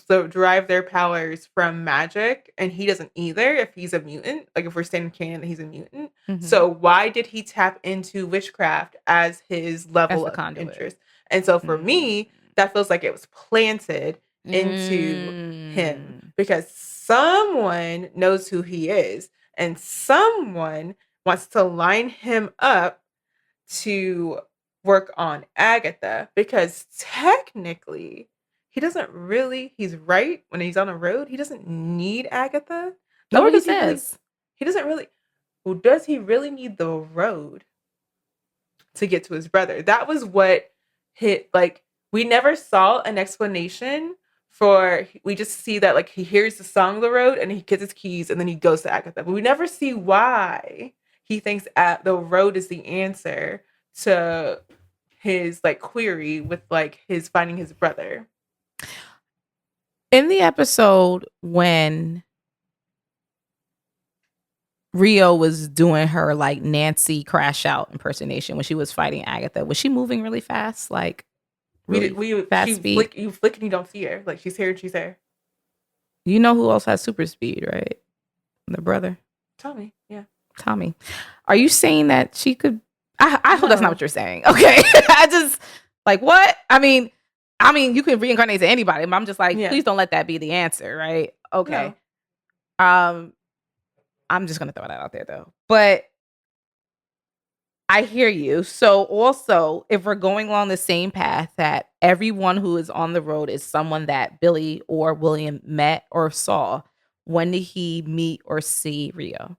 derive their powers from magic, and he doesn't either if he's a mutant. Like, if we're saying canon, he's a mutant. Mm-hmm. So why did he tap into witchcraft as his level of interest? And so for me, that feels like it was planted into him because someone knows who he is, and someone wants to line him up to work on Agatha, because technically he's right when he's on the road. He doesn't need Agatha. Nobody says. He doesn't really. Well, does he really need the road to get to his brother? That was what we never saw an explanation for. We just see that, like, he hears the song of the road and he gets his keys and then he goes to Agatha. But we never see why he thinks the road is the answer to his, like, query with, like, his finding his brother. In the episode when Rio was doing her, like, Nancy Crash Out impersonation when she was fighting Agatha, was she moving really fast? Like, really fast speed? You flick and you don't see her. Like, she's here and she's there. You know who else has super speed, right? The brother. Tommy, yeah. Tommy. Are you saying that she could... I hope that's not what you're saying. Okay. I just, like, what? I mean, you can reincarnate to anybody, but I'm just like, please don't let that be the answer, right? Okay. No. I'm just gonna throw that out there though. But I hear you. So also, if we're going along the same path that everyone who is on the road is someone that Billy or William met or saw, when did he meet or see Rio?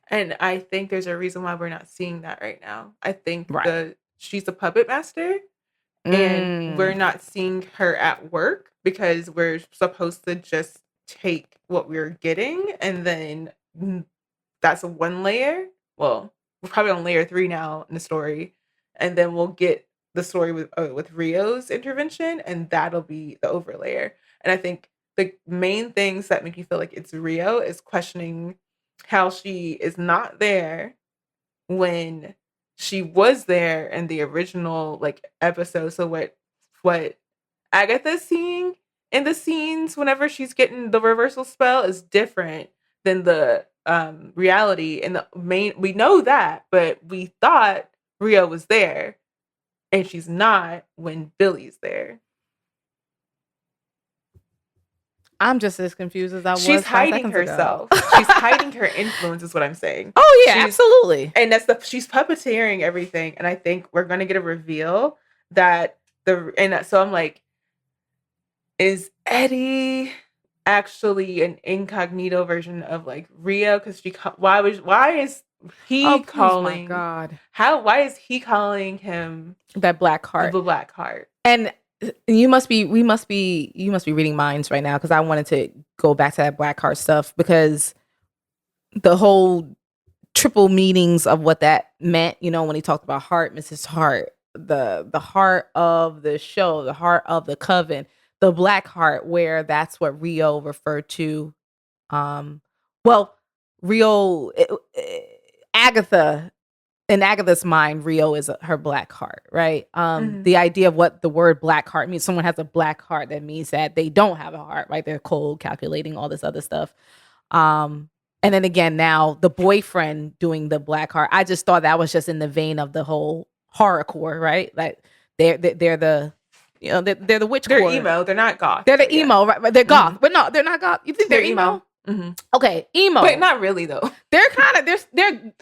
And I think there's a reason why we're not seeing that right now. I think she's a puppet master, and we're not seeing her at work because we're supposed to just take what we're getting, and then that's one layer. Well, we're probably on layer 3 now in the story, and then we'll get the story with Rio's intervention, and that'll be the overlayer. And I think the main things that make you feel like it's Rio is questioning how she is not there when she was there in the original, like, episode. So what Agatha's seeing in the scenes whenever she's getting the reversal spell is different than the reality. And we know that, but we thought Rio was there, and she's not when Billy's there. I'm just as confused as I was. She's hiding herself. She's hiding her influence, is what I'm saying. Oh yeah, absolutely. And she's puppeteering everything. And I think we're gonna get a reveal that so I'm like, is Eddie actually an incognito version of, like, Rio? Because why is he calling? Oh my God! Why is he calling him that Black Heart? The Black Heart. And you must be reading minds right now, because I wanted to go back to that Black Heart stuff, because the whole triple meanings of what that meant, when he talked about Hart, Mrs. Hart, the heart of the show, the heart of the coven, the Black Heart, where that's what Rio referred to. Agatha. In Agatha's mind, Rio is her Black Heart, right? The idea of what the word Black Heart means. Someone has a Black Heart, that means that they don't have a heart, right? They're cold, calculating, all this other stuff. And then again, now the boyfriend doing the Black Heart. I just thought that was just in the vein of the whole horrorcore, right? Like they're the You know, they're the witch They're core. emo. They're not goth. They're the but yeah. emo, right? But they're goth. But no, they're not goth. You think they're emo? Mm-hmm. Okay, emo. But not really though. They're kind of they're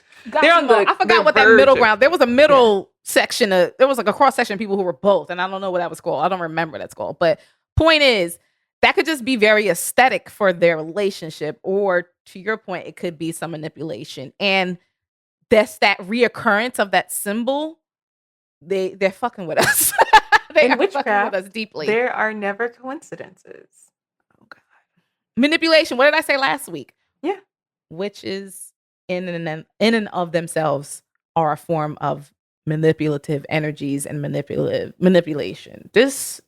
on the- I forgot they're what that verge middle of- ground. There was a middle section of there was like a cross section of people who were both, and I don't know what that was called. I don't remember what that's called. But point is, that could just be very aesthetic for their relationship, or to your point, it could be some manipulation. And that's that reoccurrence of that symbol. They're fucking with us. They In are witchcraft, fucking with us deeply. there are never coincidences. Oh God. Manipulation. What did I say last week? Yeah. Witches in and of themselves are a form of manipulative energies and manipulation. This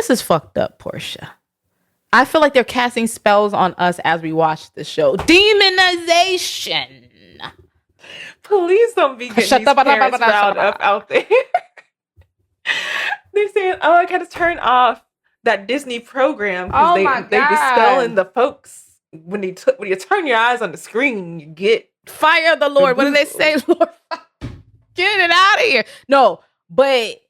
is fucked up, Portia. I feel like they're casting spells on us as we watch the show. Demonization. Please don't be getting Shut these up, parents riled up out there. They're saying, "Oh, I gotta turn off that Disney program because they dispelling the folks when you turn your eyes on the screen, you get Fire the Lord. What do they say, Lord? Get it out of here. No, but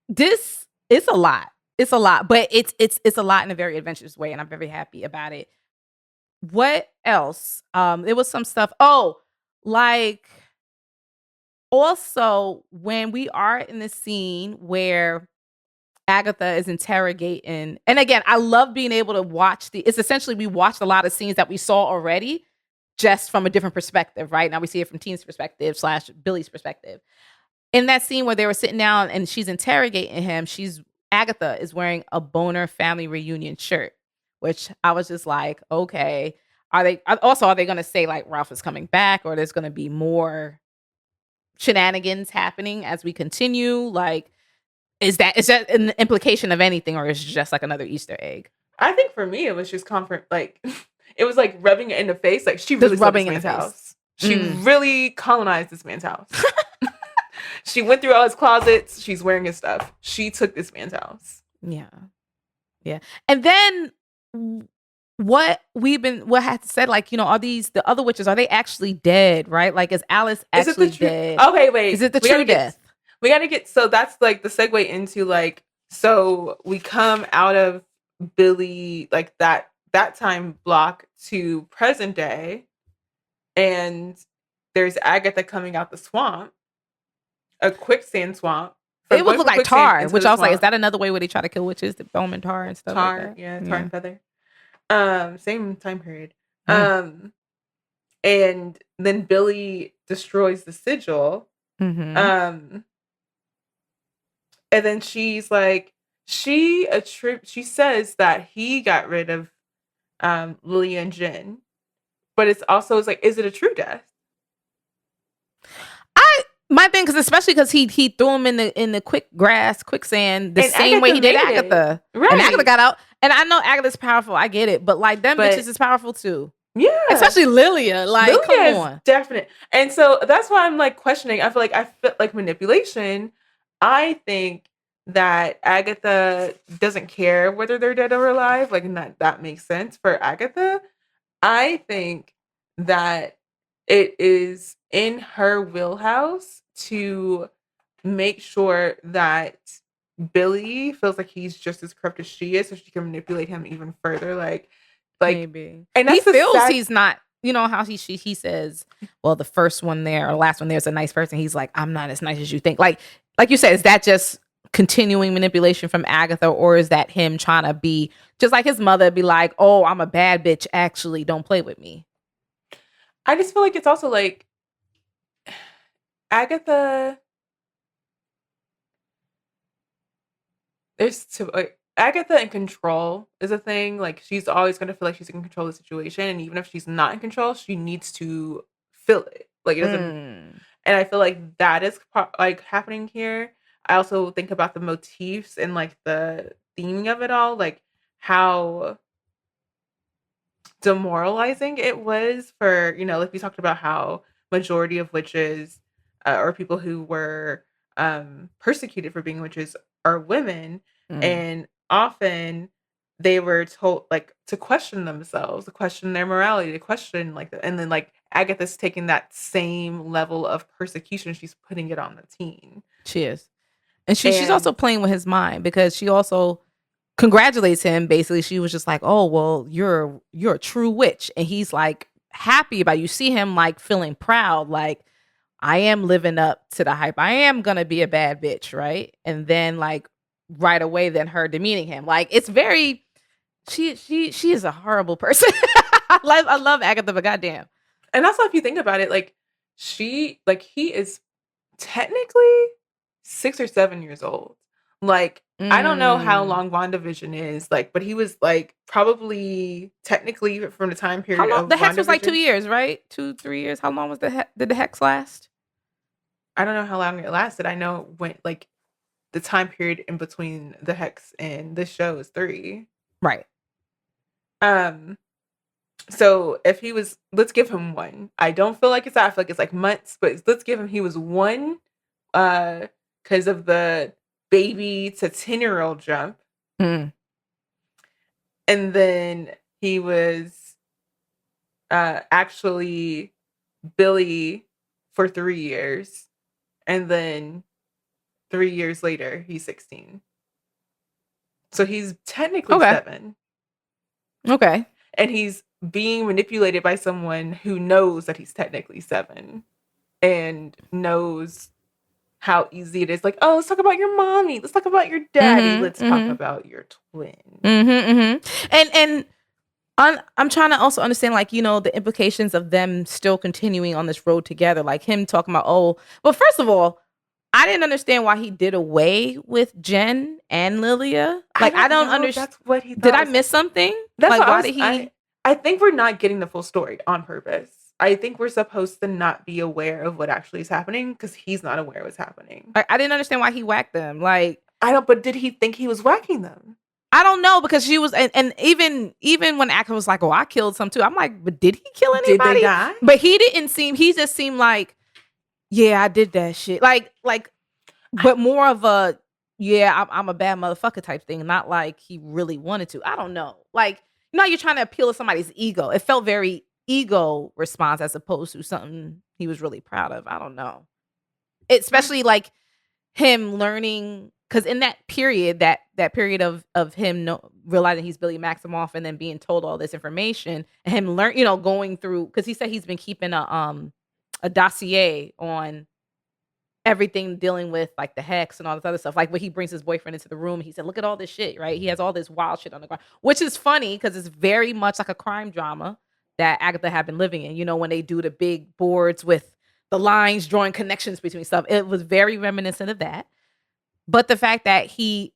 it's a lot. It's a lot, but it's a lot in a very adventurous way, and I'm very happy about it. What else? There was some stuff. Oh, like also when we are in the scene where Agatha is interrogating, and again, I love being able to watch it's essentially we watched a lot of scenes that we saw already, just from a different perspective, right? Now we see it from Teen's perspective / Billy's perspective. In that scene where they were sitting down and she's interrogating him, Agatha is wearing a Boner family reunion shirt, which I was just like, okay, are they going to say like Ralph is coming back, or there's going to be more shenanigans happening as we continue? Like, is that an implication of anything, or is it just like another Easter egg? I think for me, it was just comfort. Like, it was like rubbing it in the face. Like, she really rubbing this man's house. She really colonized this man's house. She went through all his closets. She's wearing his stuff. She took this man's house. Yeah. Yeah. And then what had said, like, you know, are the other witches, are they actually dead, right? Like, is Alice actually dead? Okay, wait. Is it the true death? We got to get, so that's like the segue into like, so we come out of Billy, like that time block to present day, and there's Agatha coming out the swamp, a quicksand swamp. It would look like tar, which I was like, is that another way where they try to kill witches, the foam and tar and stuff? Tar, like that? Yeah, tar and feather. Same time period. And then Billy destroys the sigil. Mm-hmm. And then she's like, she says that he got rid of Lilia and Jen, but it's like, is it a true death? My thing, especially because he threw him in the quicksand, the and same Agatha way he did made Agatha. Right. And Agatha got out. And I know Agatha's powerful. I get it. But like them bitches is powerful too. Yeah. Especially Lilia. Like, Lilia come is on. definite. And so that's why I'm like questioning. I feel like manipulation. I think that Agatha doesn't care whether they're dead or alive. Like, that makes sense for Agatha. I think that it is in her wheelhouse to make sure that Billy feels like he's just as corrupt as she is, so she can manipulate him even further. Like maybe. And he feels he's not. You know how he says, well, the first one there or last one there's a nice person. He's like, I'm not as nice as you think. Like you said, is that just continuing manipulation from Agatha, or is that him trying to be just like his mother, be like, oh, I'm a bad bitch, actually, don't play with me? I just feel like it's also like Agatha. Agatha in control is a thing. Like, she's always going to feel like she's in control of the situation, and even if she's not in control, she needs to feel it. Like, it doesn't. And I feel like that is like happening here. I also think about the motifs and like the theming of it all, like how demoralizing it was for, you know, like we talked about how majority of witches or people who were persecuted for being witches are women, and often they were told like to question themselves, to question their morality, to question like that. And then like Agatha's taking that same level of persecution, she's putting it on the teen. She is. And she's also playing with his mind because she also congratulates him. Basically, she was just like, "Oh, well, you're a true witch," and he's like happy about it. You see him like feeling proud, like I am living up to the hype. I am gonna be a bad bitch, right? And then like right away, then her demeaning him, like it's very. She is a horrible person. I love Agatha, but goddamn. And also, if you think about it, like he is technically 6 or 7 years old. Like, I don't know how long WandaVision is, like, but he was like probably technically from the time period. How long? Of The Hex was like 2 WandaVision. years, right? 2-3 years. How long was did the Hex last? I don't know how long it lasted. I know it went like the time period in between the Hex and this show is 3. Right. So if he was, let's give him 1. I don't feel like it's that. I feel like it's like months, but let's give him, he was 1 because of the baby to 10-year-old jump. Mm. And then he was actually Billy for 3 years. And then 3 years later, he's 16. So he's technically 7. Okay. And he's being manipulated by someone who knows that he's technically 7 and knows how easy it is. Like, oh, let's talk about your mommy. Let's talk about your daddy. Let's talk about your twin. And I'm trying to also understand, like, you know, the implications of them still continuing on this road together. Like him talking about, oh, well, first of all, I didn't understand why he did away with Jen and Lilia. Like, I don't understand. That's what he thought. Did I miss something? That's like, why did he? I think we're not getting the full story on purpose. I think we're supposed to not be aware of what actually is happening because he's not aware of what's happening. I didn't understand why he whacked them. Like, but did he think he was whacking them? I don't know, because she was, and even when Agatha was like, "Oh, I killed some too." I'm like, but did he kill anybody? Did they die? But he didn't seem. He just seemed like, yeah, I did that shit. Like, but more of a, yeah, I'm a bad motherfucker type thing. Not like he really wanted to. I don't know. Like, you know, you're trying to appeal to somebody's ego. It felt very ego response as opposed to something he was really proud of. I don't know. Especially like him learning, because in that period, that period of him realizing he's Billy Maximoff and then being told all this information and him going through, because he said he's been keeping a dossier on everything dealing with like the Hex and all this other stuff. Like when he brings his boyfriend into the room, he said, "Look at all this shit," right? He has all this wild shit on the ground, which is funny because it's very much like a crime drama that Agatha had been living in. You know, when they do the big boards with the lines drawing connections between stuff, it was very reminiscent of that. But the fact that he,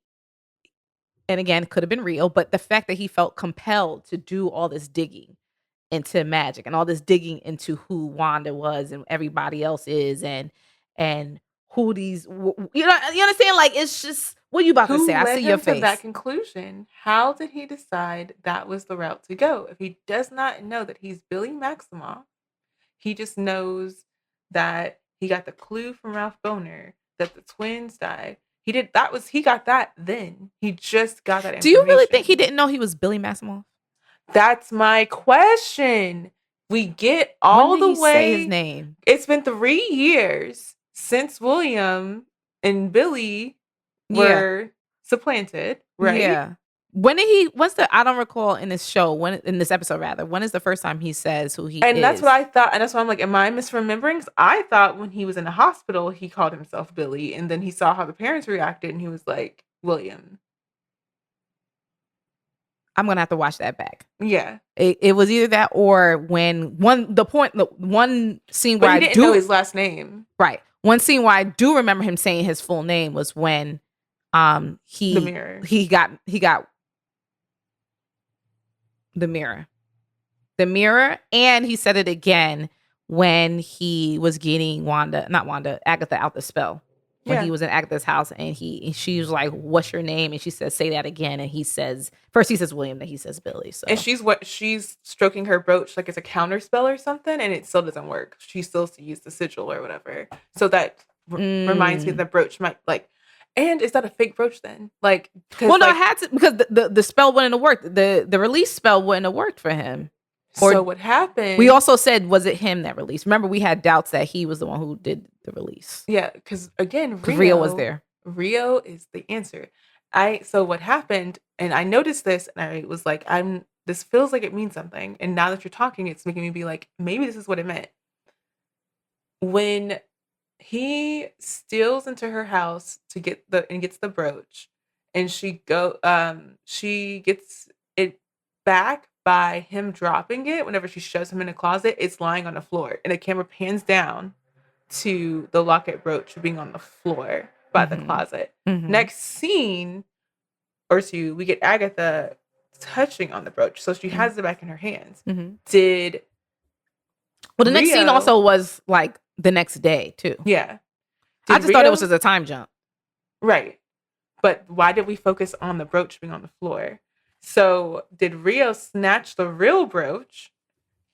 and again, could have been real, but the fact that he felt compelled to do all this digging into magic and all this digging into who Wanda was and everybody else is and who these, you understand? Like, it's just, what are you about to say? I see your face. To that conclusion? How did he decide that was the route to go? If he does not know that he's Billy Maximoff, he just knows that he got the clue from Ralph Boner that the twins died. He got that then. He just got that information. Do you really think he didn't know he was Billy Maximoff? That's my question. We get all when did the he way. Say his name. It's been 3 years since William and Billy were supplanted, right? Yeah. I don't recall in this show, in this episode rather, when is the first time he says who he is? And that's what I thought. And that's why I'm like, am I misremembering? 'Cause I thought when he was in the hospital, he called himself Billy. And then he saw how the parents reacted and he was like, William. I'm going to have to watch that back. Yeah. It was either that or when the one scene where he didn't know his last name. Right. One scene where I do remember him saying his full name was when he got the mirror, and he said it again when he was getting Agatha out the spell. When he was in Agatha's house and she was like, "What's your name?" And she says, "Say that again." And he says William, then he says Billy. So, and she's stroking her brooch like it's a counter spell or something, and it still doesn't work. She still has to use the sigil or whatever. So that reminds me that brooch might like. And is that a fake brooch then? Like, well, no, it had to, because the spell wouldn't have worked. The release spell wouldn't have worked for him. So what happened? We also said, was it him that released? Remember, we had doubts that he was the one who did the release. Yeah, because again, Rio was there. Rio is the answer. So what happened, and I noticed this, and I was like, this feels like it means something. And now that you're talking, it's making me be like, maybe this is what it meant. When he steals into her house to gets the brooch, and she gets it back by him dropping it. Whenever she shoves him in a closet, it's lying on the floor, and the camera pans down to the locket brooch being on the floor by the closet. Next scene or two, we get Agatha touching on the brooch, so she has it back in her hands. The next scene also was like the next day too. Yeah, I just thought it was just a time jump. Right. But why did we focus on the brooch being on the floor? So did Rio snatch the real brooch,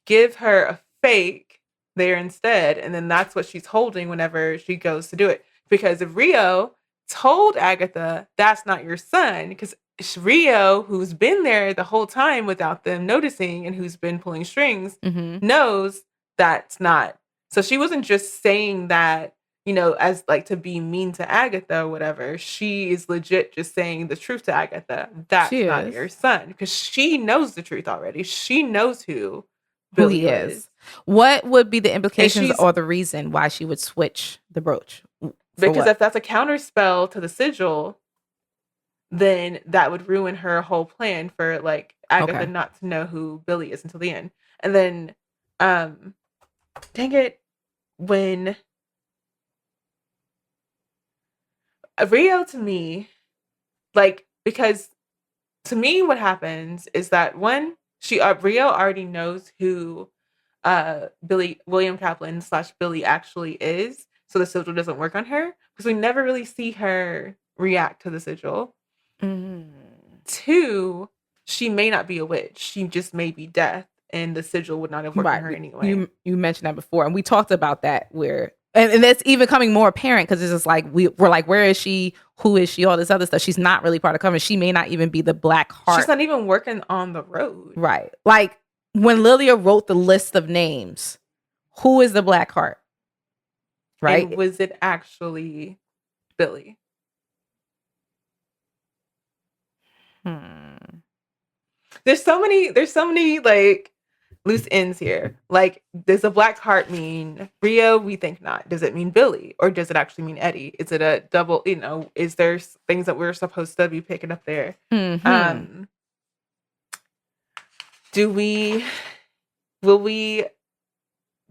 give her a fake there instead, and then that's what she's holding whenever she goes to do it? Because if Rio told Agatha, that's not your son, because Rio, who's been there the whole time without them noticing and who's been pulling strings, knows that's not. So she wasn't just saying that, as like to be mean to Agatha or whatever. She is legit just saying the truth to Agatha. That's not your son, because she knows the truth already. She knows who Billy is. What would be the implications or the reason why she would switch the brooch? Because if that's a counter spell to the sigil, then that would ruin her whole plan for like Agatha not to know who Billy is until the end. And then, dang it, when Rio, to me, because to me what happens is that Rio already knows who William Kaplan / Billy actually is, so the sigil doesn't work on her, because we never really see her react to the sigil. 2, she may not be a witch. She just may be death, and the sigil would not have worked on her anyway. You mentioned that before, and we talked about that and that's even coming more apparent, because it's just like we're like, where is she? Who is she? All this other stuff. She's not really part of cover. She may not even be the Black Heart. She's not even working on the road. Right. Like when Lilia wrote the list of names, who is the Black Heart? Right. And was it actually Billy? There's so many like loose ends here. Like, does a Black Heart mean Rio? We think not. Does it mean Billy? Or does it actually mean Eddie? Is it a double, is there things that we're supposed to be picking up there? That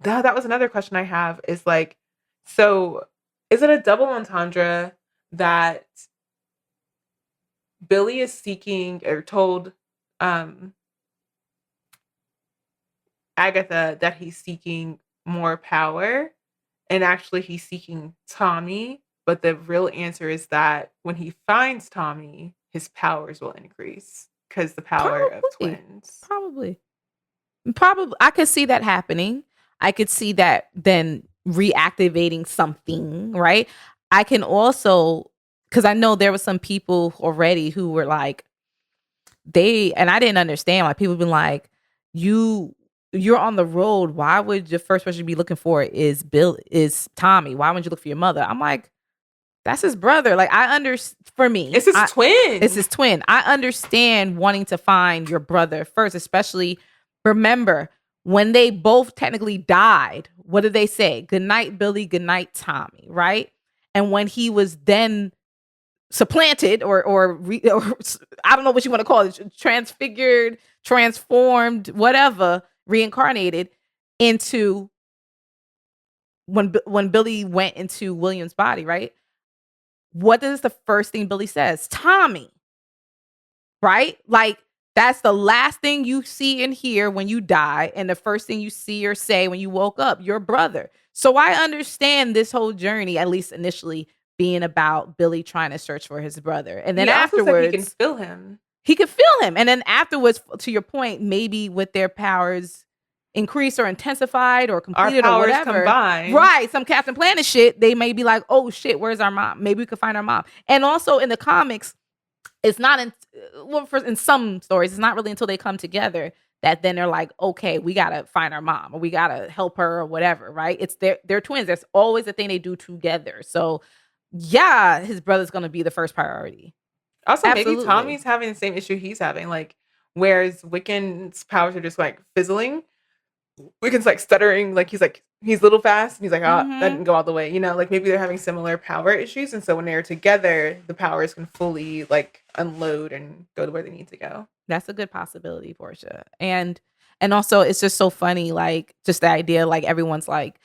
was another question I have, is like, so is it a double entendre that Billy is seeking, or told Agatha that he's seeking more power, and actually he's seeking Tommy, but the real answer is that when he finds Tommy, his powers will increase because the power of twins. Probably I could see that happening. I could see that then reactivating something, right? I can also, because I know there were some people already who were like, and I didn't understand why people been like, you're on the road. Why would your first person you be looking for is Tommy? Why wouldn't you look for your mother? I'm like, that's his brother. Like, for me, it's his twin. It's his twin. I understand wanting to find your brother first, especially, remember, when they both technically died, what did they say? Good night, Billy. Good night, Tommy. Right? And when he was then supplanted or I don't know what you want to call it, transfigured, transformed, whatever, reincarnated into when Billy went into William's body, right? What is the first thing Billy says? Tommy. Right? Like, that's the last thing you see and hear when you die, and the first thing you see or say when you woke up, your brother. So I understand this whole journey, at least initially, being about Billy trying to search for his brother. And then afterwards, he can feel him. He could feel him. And then afterwards, to your point, maybe with their powers increased or intensified or completed or whatever. Combined. Right. Some Captain Planet shit. They may be like, oh shit, where's our mom? Maybe we could find our mom. And also in the comics, it's not in some stories, it's not really until they come together that then they're like, okay, we got to find our mom, or we got to help her, or whatever. Right. It's they're twins. That's always the thing they do together. So yeah, his brother's gonna be the first priority. Also, Absolutely. maybe Tommy's having the same issue he's having. Like, whereas Wiccan's powers are just like fizzling, Wiccan's like stuttering. Like, he's a little fast. And he's like, oh, that didn't go all the way. You know, like maybe they're having similar power issues. And so when they're together, the powers can fully like unload and go to where they need to go. That's a good possibility, Portia. And also it's just so funny, like just the idea, like everyone's like,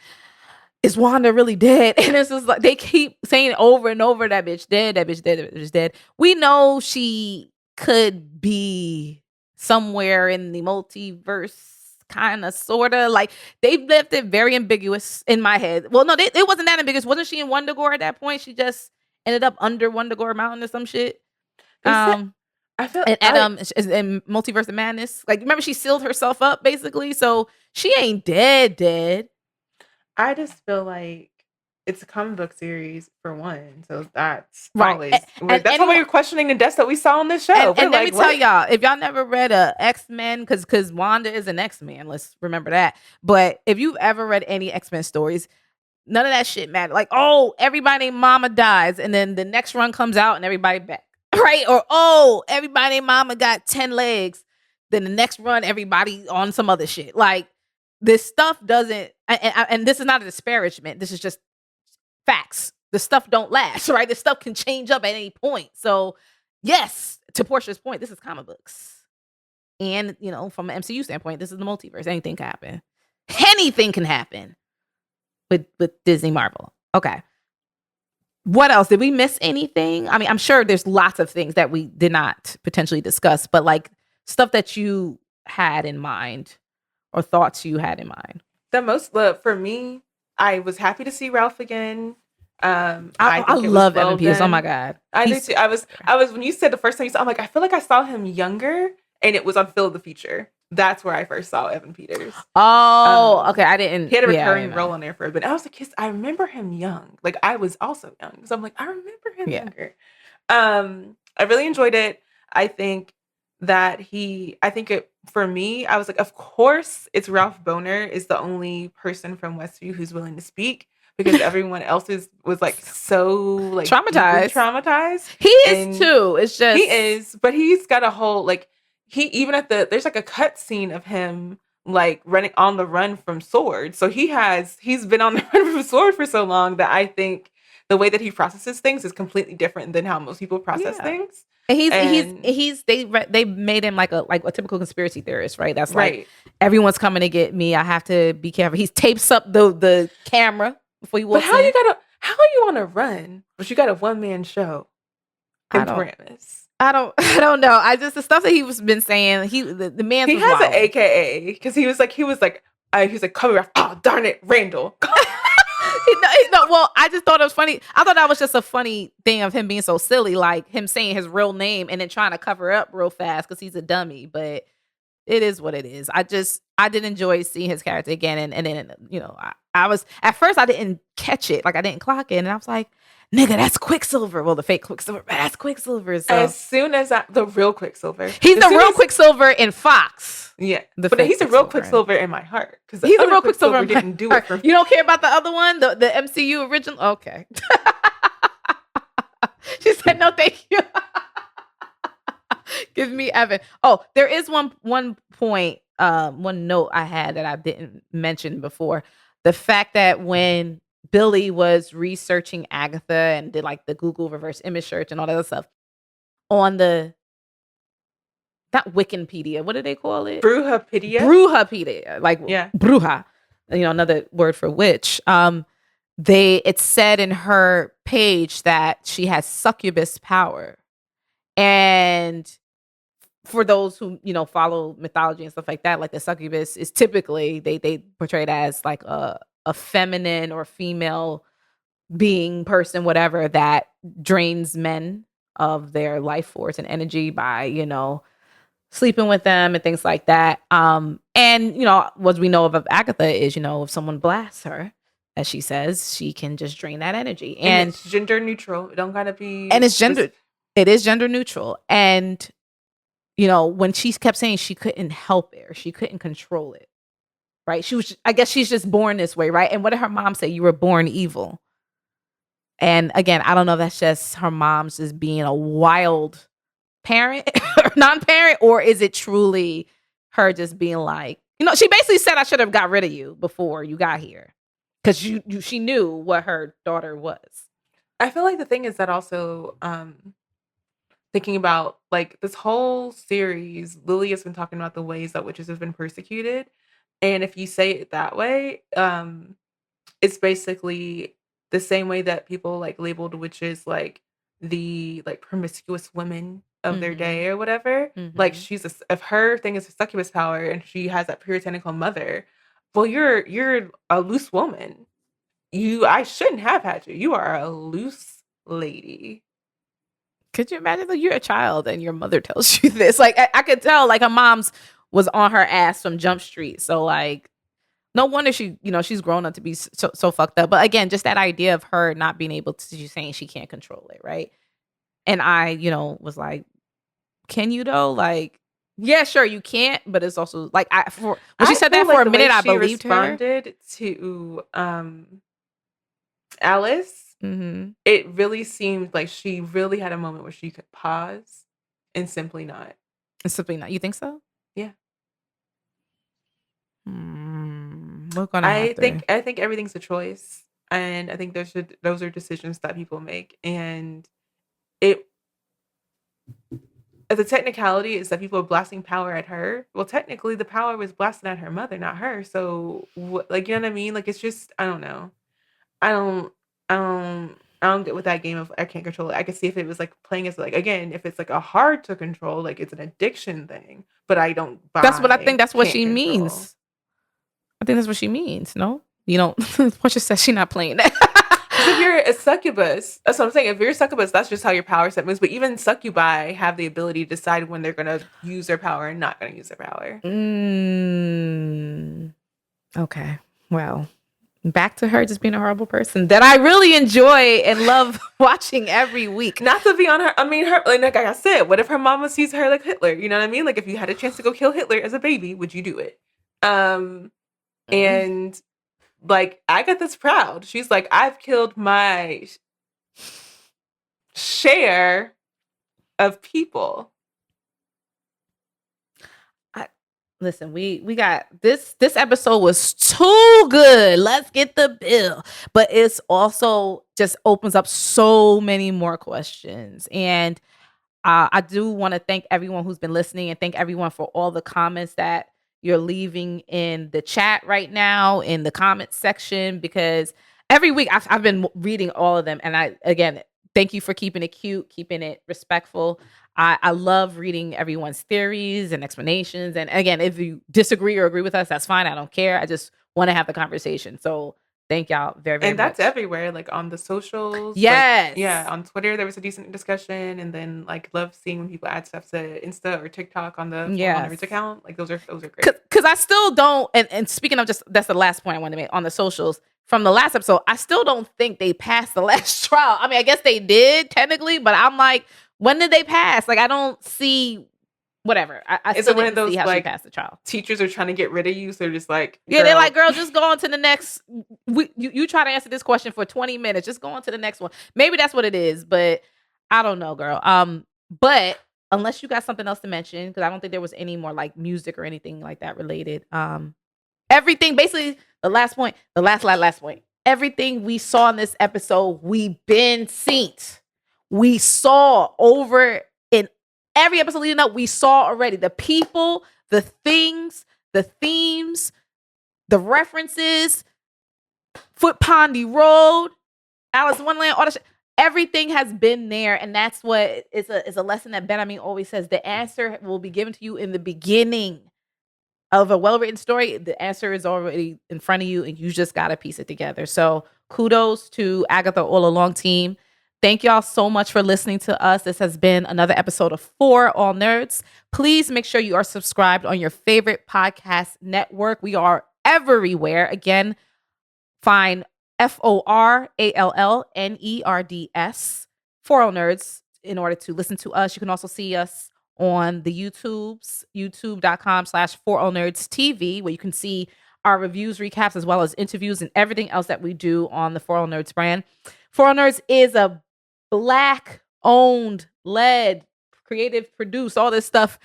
is Wanda really dead? And it's just like they keep saying over and over, that bitch dead, that bitch dead, that bitch dead. We know she could be somewhere in the multiverse, kind of, sort of. Like they've left it very ambiguous in my head. Well, no, it wasn't that ambiguous. Wasn't she in Wundagore at that point? She just ended up under Wundagore Mountain or some shit. I feel in Multiverse of Madness. Like, remember she sealed herself up basically, so she ain't dead. I just feel like it's a comic book series for one, so that's right. Always that's how we're questioning the deaths that we saw on this show. And let me tell y'all, if y'all never read X-Men, because Wanda is an X-Men, let's remember that. But if you've ever read any X-Men stories, none of that shit matters. Like, oh, everybody named Mama dies, and then the next run comes out and everybody back. Right? Or, oh, everybody named Mama got 10 legs. Then the next run, everybody on some other shit. Like, this stuff doesn't, and this is not a disparagement. This is just facts. The stuff don't last, right? The stuff can change up at any point. So, yes, to Portia's point, this is comic books. And, you know, from an MCU standpoint, this is the multiverse. Anything can happen. Anything can happen with Disney Marvel. Okay. What else? Did we miss anything? I mean, I'm sure there's lots of things that we did not potentially discuss, but like stuff that you had in mind or thoughts you had in mind. For me, I was happy to see Ralph again. I love Evan Peters. Oh my God. I did too. I was when you said the first time you saw, I'm like, I feel like I saw him younger, and it was on Phil of the Future. That's where I first saw Evan Peters. Oh, okay. I didn't. He had a recurring role on there for a bit. I was like, I remember him young. Like, I was also young. So I'm like, I remember him younger. I really enjoyed it. I think that for me, I was like, of course, it's Ralph Boner is the only person from Westview who's willing to speak, because everyone else was like so like traumatized. He is too. It's just he is, but he's got a whole like. There's like a cut scene of him like running on the run from Sword. So he's been on the run from Sword for so long that I think the way that he processes things is completely different than how most people process things. And they made him like a typical conspiracy theorist, right? That's like, everyone's coming to get me. I have to be careful. He tapes up the camera before you walk in. But how are you on a run? But you got a one-man show in Paramus. I don't know. The stuff that he was been saying. The man. He has wild. An AKA because he was like cover up. Oh darn it, Randall. Well, I just thought it was funny. I thought that was just a funny thing of him being so silly, like him saying his real name and then trying to cover up real fast because he's a dummy. But it is what it is. I did enjoy seeing his character again, and then I was at first I didn't catch it, like I didn't clock it, and I was like, nigga, that's Quicksilver. Well, the fake Quicksilver, but that's Quicksilver. So as soon as the real Quicksilver, he's the real Quicksilver in Fox. Yeah, but he's a real Quicksilver in my heart because he's a real Quicksilver. Didn't do it for me. You don't care about the other one, the MCU original. Okay. She said no, thank you. Give me Evan. Oh, there is one point, one note I had that I didn't mention before. The fact that when Billy was researching Agatha and did like the Google reverse image search and all that other stuff on not Wikipedia, what do they call it? Bruhapedia, like Bruja, another word for witch. It said in her page that she has succubus power, and for those who follow mythology and stuff like that, like the succubus is typically they portray it as like a feminine or female being, person, whatever, that drains men of their life force and energy by sleeping with them and things like that. And what we know of Agatha is if someone blasts her, as she says, she can just drain that energy, and it's gender neutral. It don't gotta be, and it is gender neutral. And when she kept saying she couldn't help it or she couldn't control it, right? I guess she's just born this way, right? And what did her mom say? You were born evil. And again, I don't know if that's just her mom's just being a wild parent or non-parent, or is it truly her just being like, she basically said, I should have got rid of you before you got here. Because she knew what her daughter was. I feel like the thing is that also thinking about like this whole series, Lily has been talking about the ways that witches have been persecuted. And if you say it that way, it's basically the same way that people like labeled witches like the like promiscuous women of their day or whatever. Like if her thing is a succubus power and she has that puritanical mother, well, you're a loose woman. I shouldn't have had you. You are a loose lady. Could you imagine that you're a child and your mother tells you this? Like I could tell like her mom's was on her ass from Jump Street. So like no wonder she's grown up to be so fucked up. But again, just that idea of her not being able to, she's saying she can't control it, right? And I, was like, can you though? Like, yeah, sure, you can't, but it's also like when she said that for a minute, I believed her. Responded to Alice. It really seemed like she really had a moment where she could pause and simply not. You think so? Yeah. We're gonna I think everything's a choice, and I think those are decisions that people make, and the technicality is that people are blasting power at her. Well, technically, the power was blasted at her mother, not her. So, like, you know what I mean? Like, it's just I don't know. I don't get with that game of I can't control it. I could see if it was like playing as like again, if it's like a hard to control, like it's an addiction thing. But I don't buy. That's what I think. That's what she means. I think that's what she means. No, you don't. Portia says she's not playing that. If you're a succubus, that's what I'm saying. If you're a succubus, that's just how your power set moves. But even succubi have the ability to decide when they're going to use their power and not going to use their power. Okay. Well, back to her just being a horrible person that I really enjoy and love watching every week. Not to be on her. I mean, her like I said, what if her mama sees her like Hitler? You know what I mean? Like if you had a chance to go kill Hitler as a baby, would you do it? And like Agatha's proud. She's like, I've killed my share of people. Listen, we got this episode was too good. Let's get the bill. But it's also just opens up so many more questions. And I do want to thank everyone who's been listening and thank everyone for all the comments that you're leaving in the chat right now, in the comments section, because every week I've been reading all of them. And again, thank you for keeping it cute, keeping it respectful. I love reading everyone's theories and explanations. And again, if you disagree or agree with us, that's fine. I don't care. I just want to have the conversation. So thank y'all very, very much. And that's everywhere, like on the socials. Yes. Like, yeah, on Twitter, there was a decent discussion. And then like love seeing when people add stuff to Insta or TikTok on the ForAllNerds account. Like those are great. Because I still don't, and speaking of that's the last point I want to make on the socials. From the last episode, I still don't think they passed the last trial. I mean, I guess they did technically, but I'm like, when did they pass? Like, I don't see whatever. I still didn't see how she passed the trial. Teachers are trying to get rid of you, so they're just like, yeah, they're like, girl, just go on to the next. You try to answer this question for 20 minutes. Just go on to the next one. Maybe that's what it is, but I don't know, girl. But unless you got something else to mention, because I don't think there was any more like music or anything like that related. Everything basically. The last point. Everything we saw in this episode, we been seen. We saw over in every episode leading up. We saw already the people, the things, the themes, the references. Foot Pondy Road, Alice in Wonderland, all that shit. Everything has been there, and that's what is a lesson that Ben always says. The answer will be given to you in the beginning of a well-written story. The answer is already in front of you, and you just got to piece it together. So kudos to Agatha All Along team. Thank y'all so much for listening to us. This has been another episode of For All Nerds. Please make sure you are subscribed on your favorite podcast network. We are everywhere. Again, find ForAllNerds, For All Nerds, in order to listen to us. You can also see us on the YouTubes, youtube.com/ForAllNerdsTV, where you can see our reviews, recaps, as well as interviews and everything else that we do on the For All Nerds brand. For All Nerds is a Black owned, led, creative, produced, all this stuff,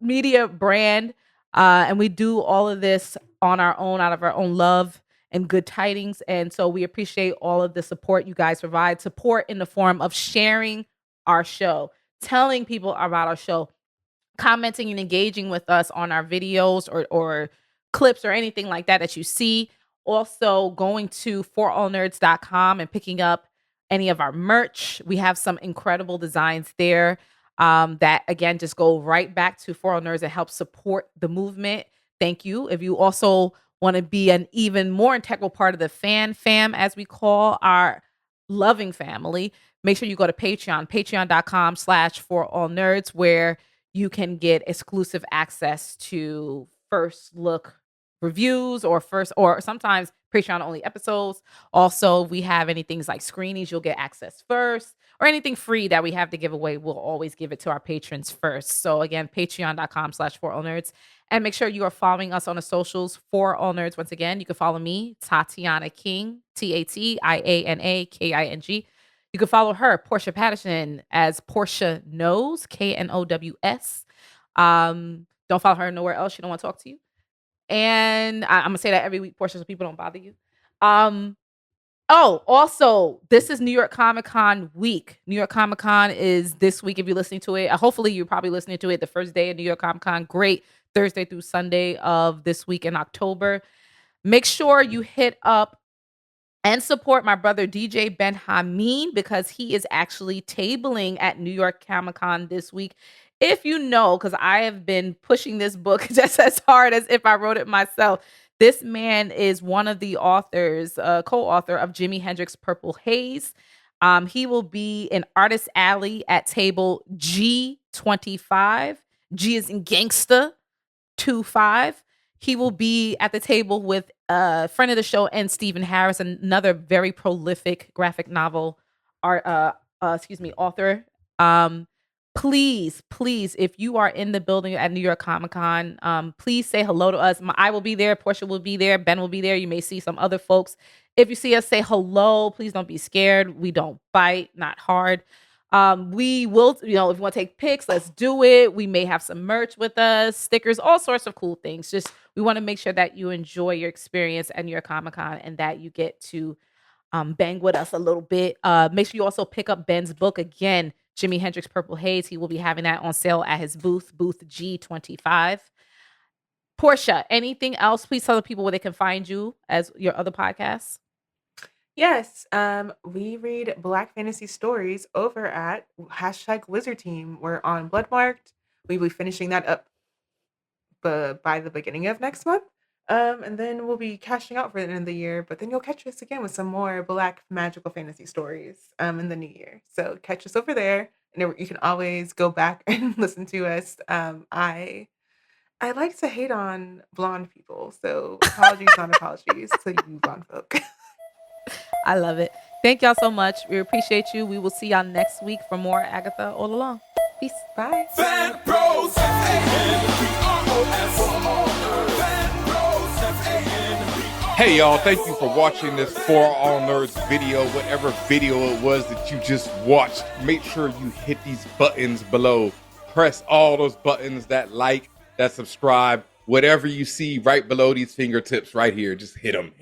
media brand. And we do all of this on our own, out of our own love and good tidings. And so we appreciate all of the support you guys provide. Support in the form of sharing our show, telling people about our show, commenting and engaging with us on our videos or clips or anything like that you see. Also going to forallnerds.com and picking up any of our merch. We have some incredible designs there that, again, just go right back to For All Nerds and help support the movement. Thank you. If you also want to be an even more integral part of the fam, as we call our loving family, make sure you go to patreon.com/forallnerds, where you can get exclusive access to first look reviews or sometimes Patreon only episodes. Also, we have any things like screenings, you'll get access first, or anything free that we have to give away, we'll always give it to our patrons first. So again, patreon.com/forallnerds. And make sure you are following us on the socials For All Nerds. Once again, you can follow me, Tatiana King, TatianaKing. You can follow her, Portia Patterson, as Portia Knows, KNOWS. Don't follow her nowhere else. She don't want to talk to you. And I'm gonna say that every week, Portia, so people don't bother you. Also, this is New York Comic Con week. New York Comic Con is this week. If you're listening to it, hopefully you're probably listening to it the first day of New York Comic Con. Great Thursday through Sunday of this week in October. Make sure you hit up and support my brother DJ Ben Hameen, because he is actually tabling at New York Comic Con this week. If you know, because I have been pushing this book just as hard as if I wrote it myself. This man is one of the authors, co-author of Jimi Hendrix Purple Haze. He will be in Artist Alley at table G25. G is in gangsta, 25. He will be at the table with a friend of the show and Stephen Harris, another very prolific graphic novel author. Please, if you are in the building at New York Comic Con, please say hello to us. I will be there. Portia will be there. Ben will be there. You may see some other folks. If you see us, say hello. Please don't be scared. We don't bite, not hard. We will, if you want to take pics, let's do it. We may have some merch with us, stickers, all sorts of cool things. Just, we want to make sure that you enjoy your experience at New York Comic Con and that you get to bang with us a little bit. Make sure you also pick up Ben's book again, Jimi Hendrix Purple Haze. He will be having that on sale at his booth G25. Portia, anything else? Please tell the people where they can find you as your other podcasts. Yes, we read Black fantasy stories over at #WizardTeam. We're on Bloodmarked. We will be finishing that up by the beginning of next month. And then we'll be cashing out for the end of the year. But then you'll catch us again with some more Black magical fantasy stories in the new year. So catch us over there, and you can always go back and listen to us. I like to hate on blonde people, so apologies, not apologies to you blonde folk. I love it. Thank y'all so much. We appreciate you. We will see y'all next week for more Agatha All Along. Peace. Bye. Fan Bros, F-A-N-B-R-O-S. Hey y'all, thank you for watching this For All Nerds video, whatever video it was that you just watched. Make sure you hit these buttons below. Press all those buttons, that like, that subscribe, whatever you see right below these fingertips right here. Just hit them.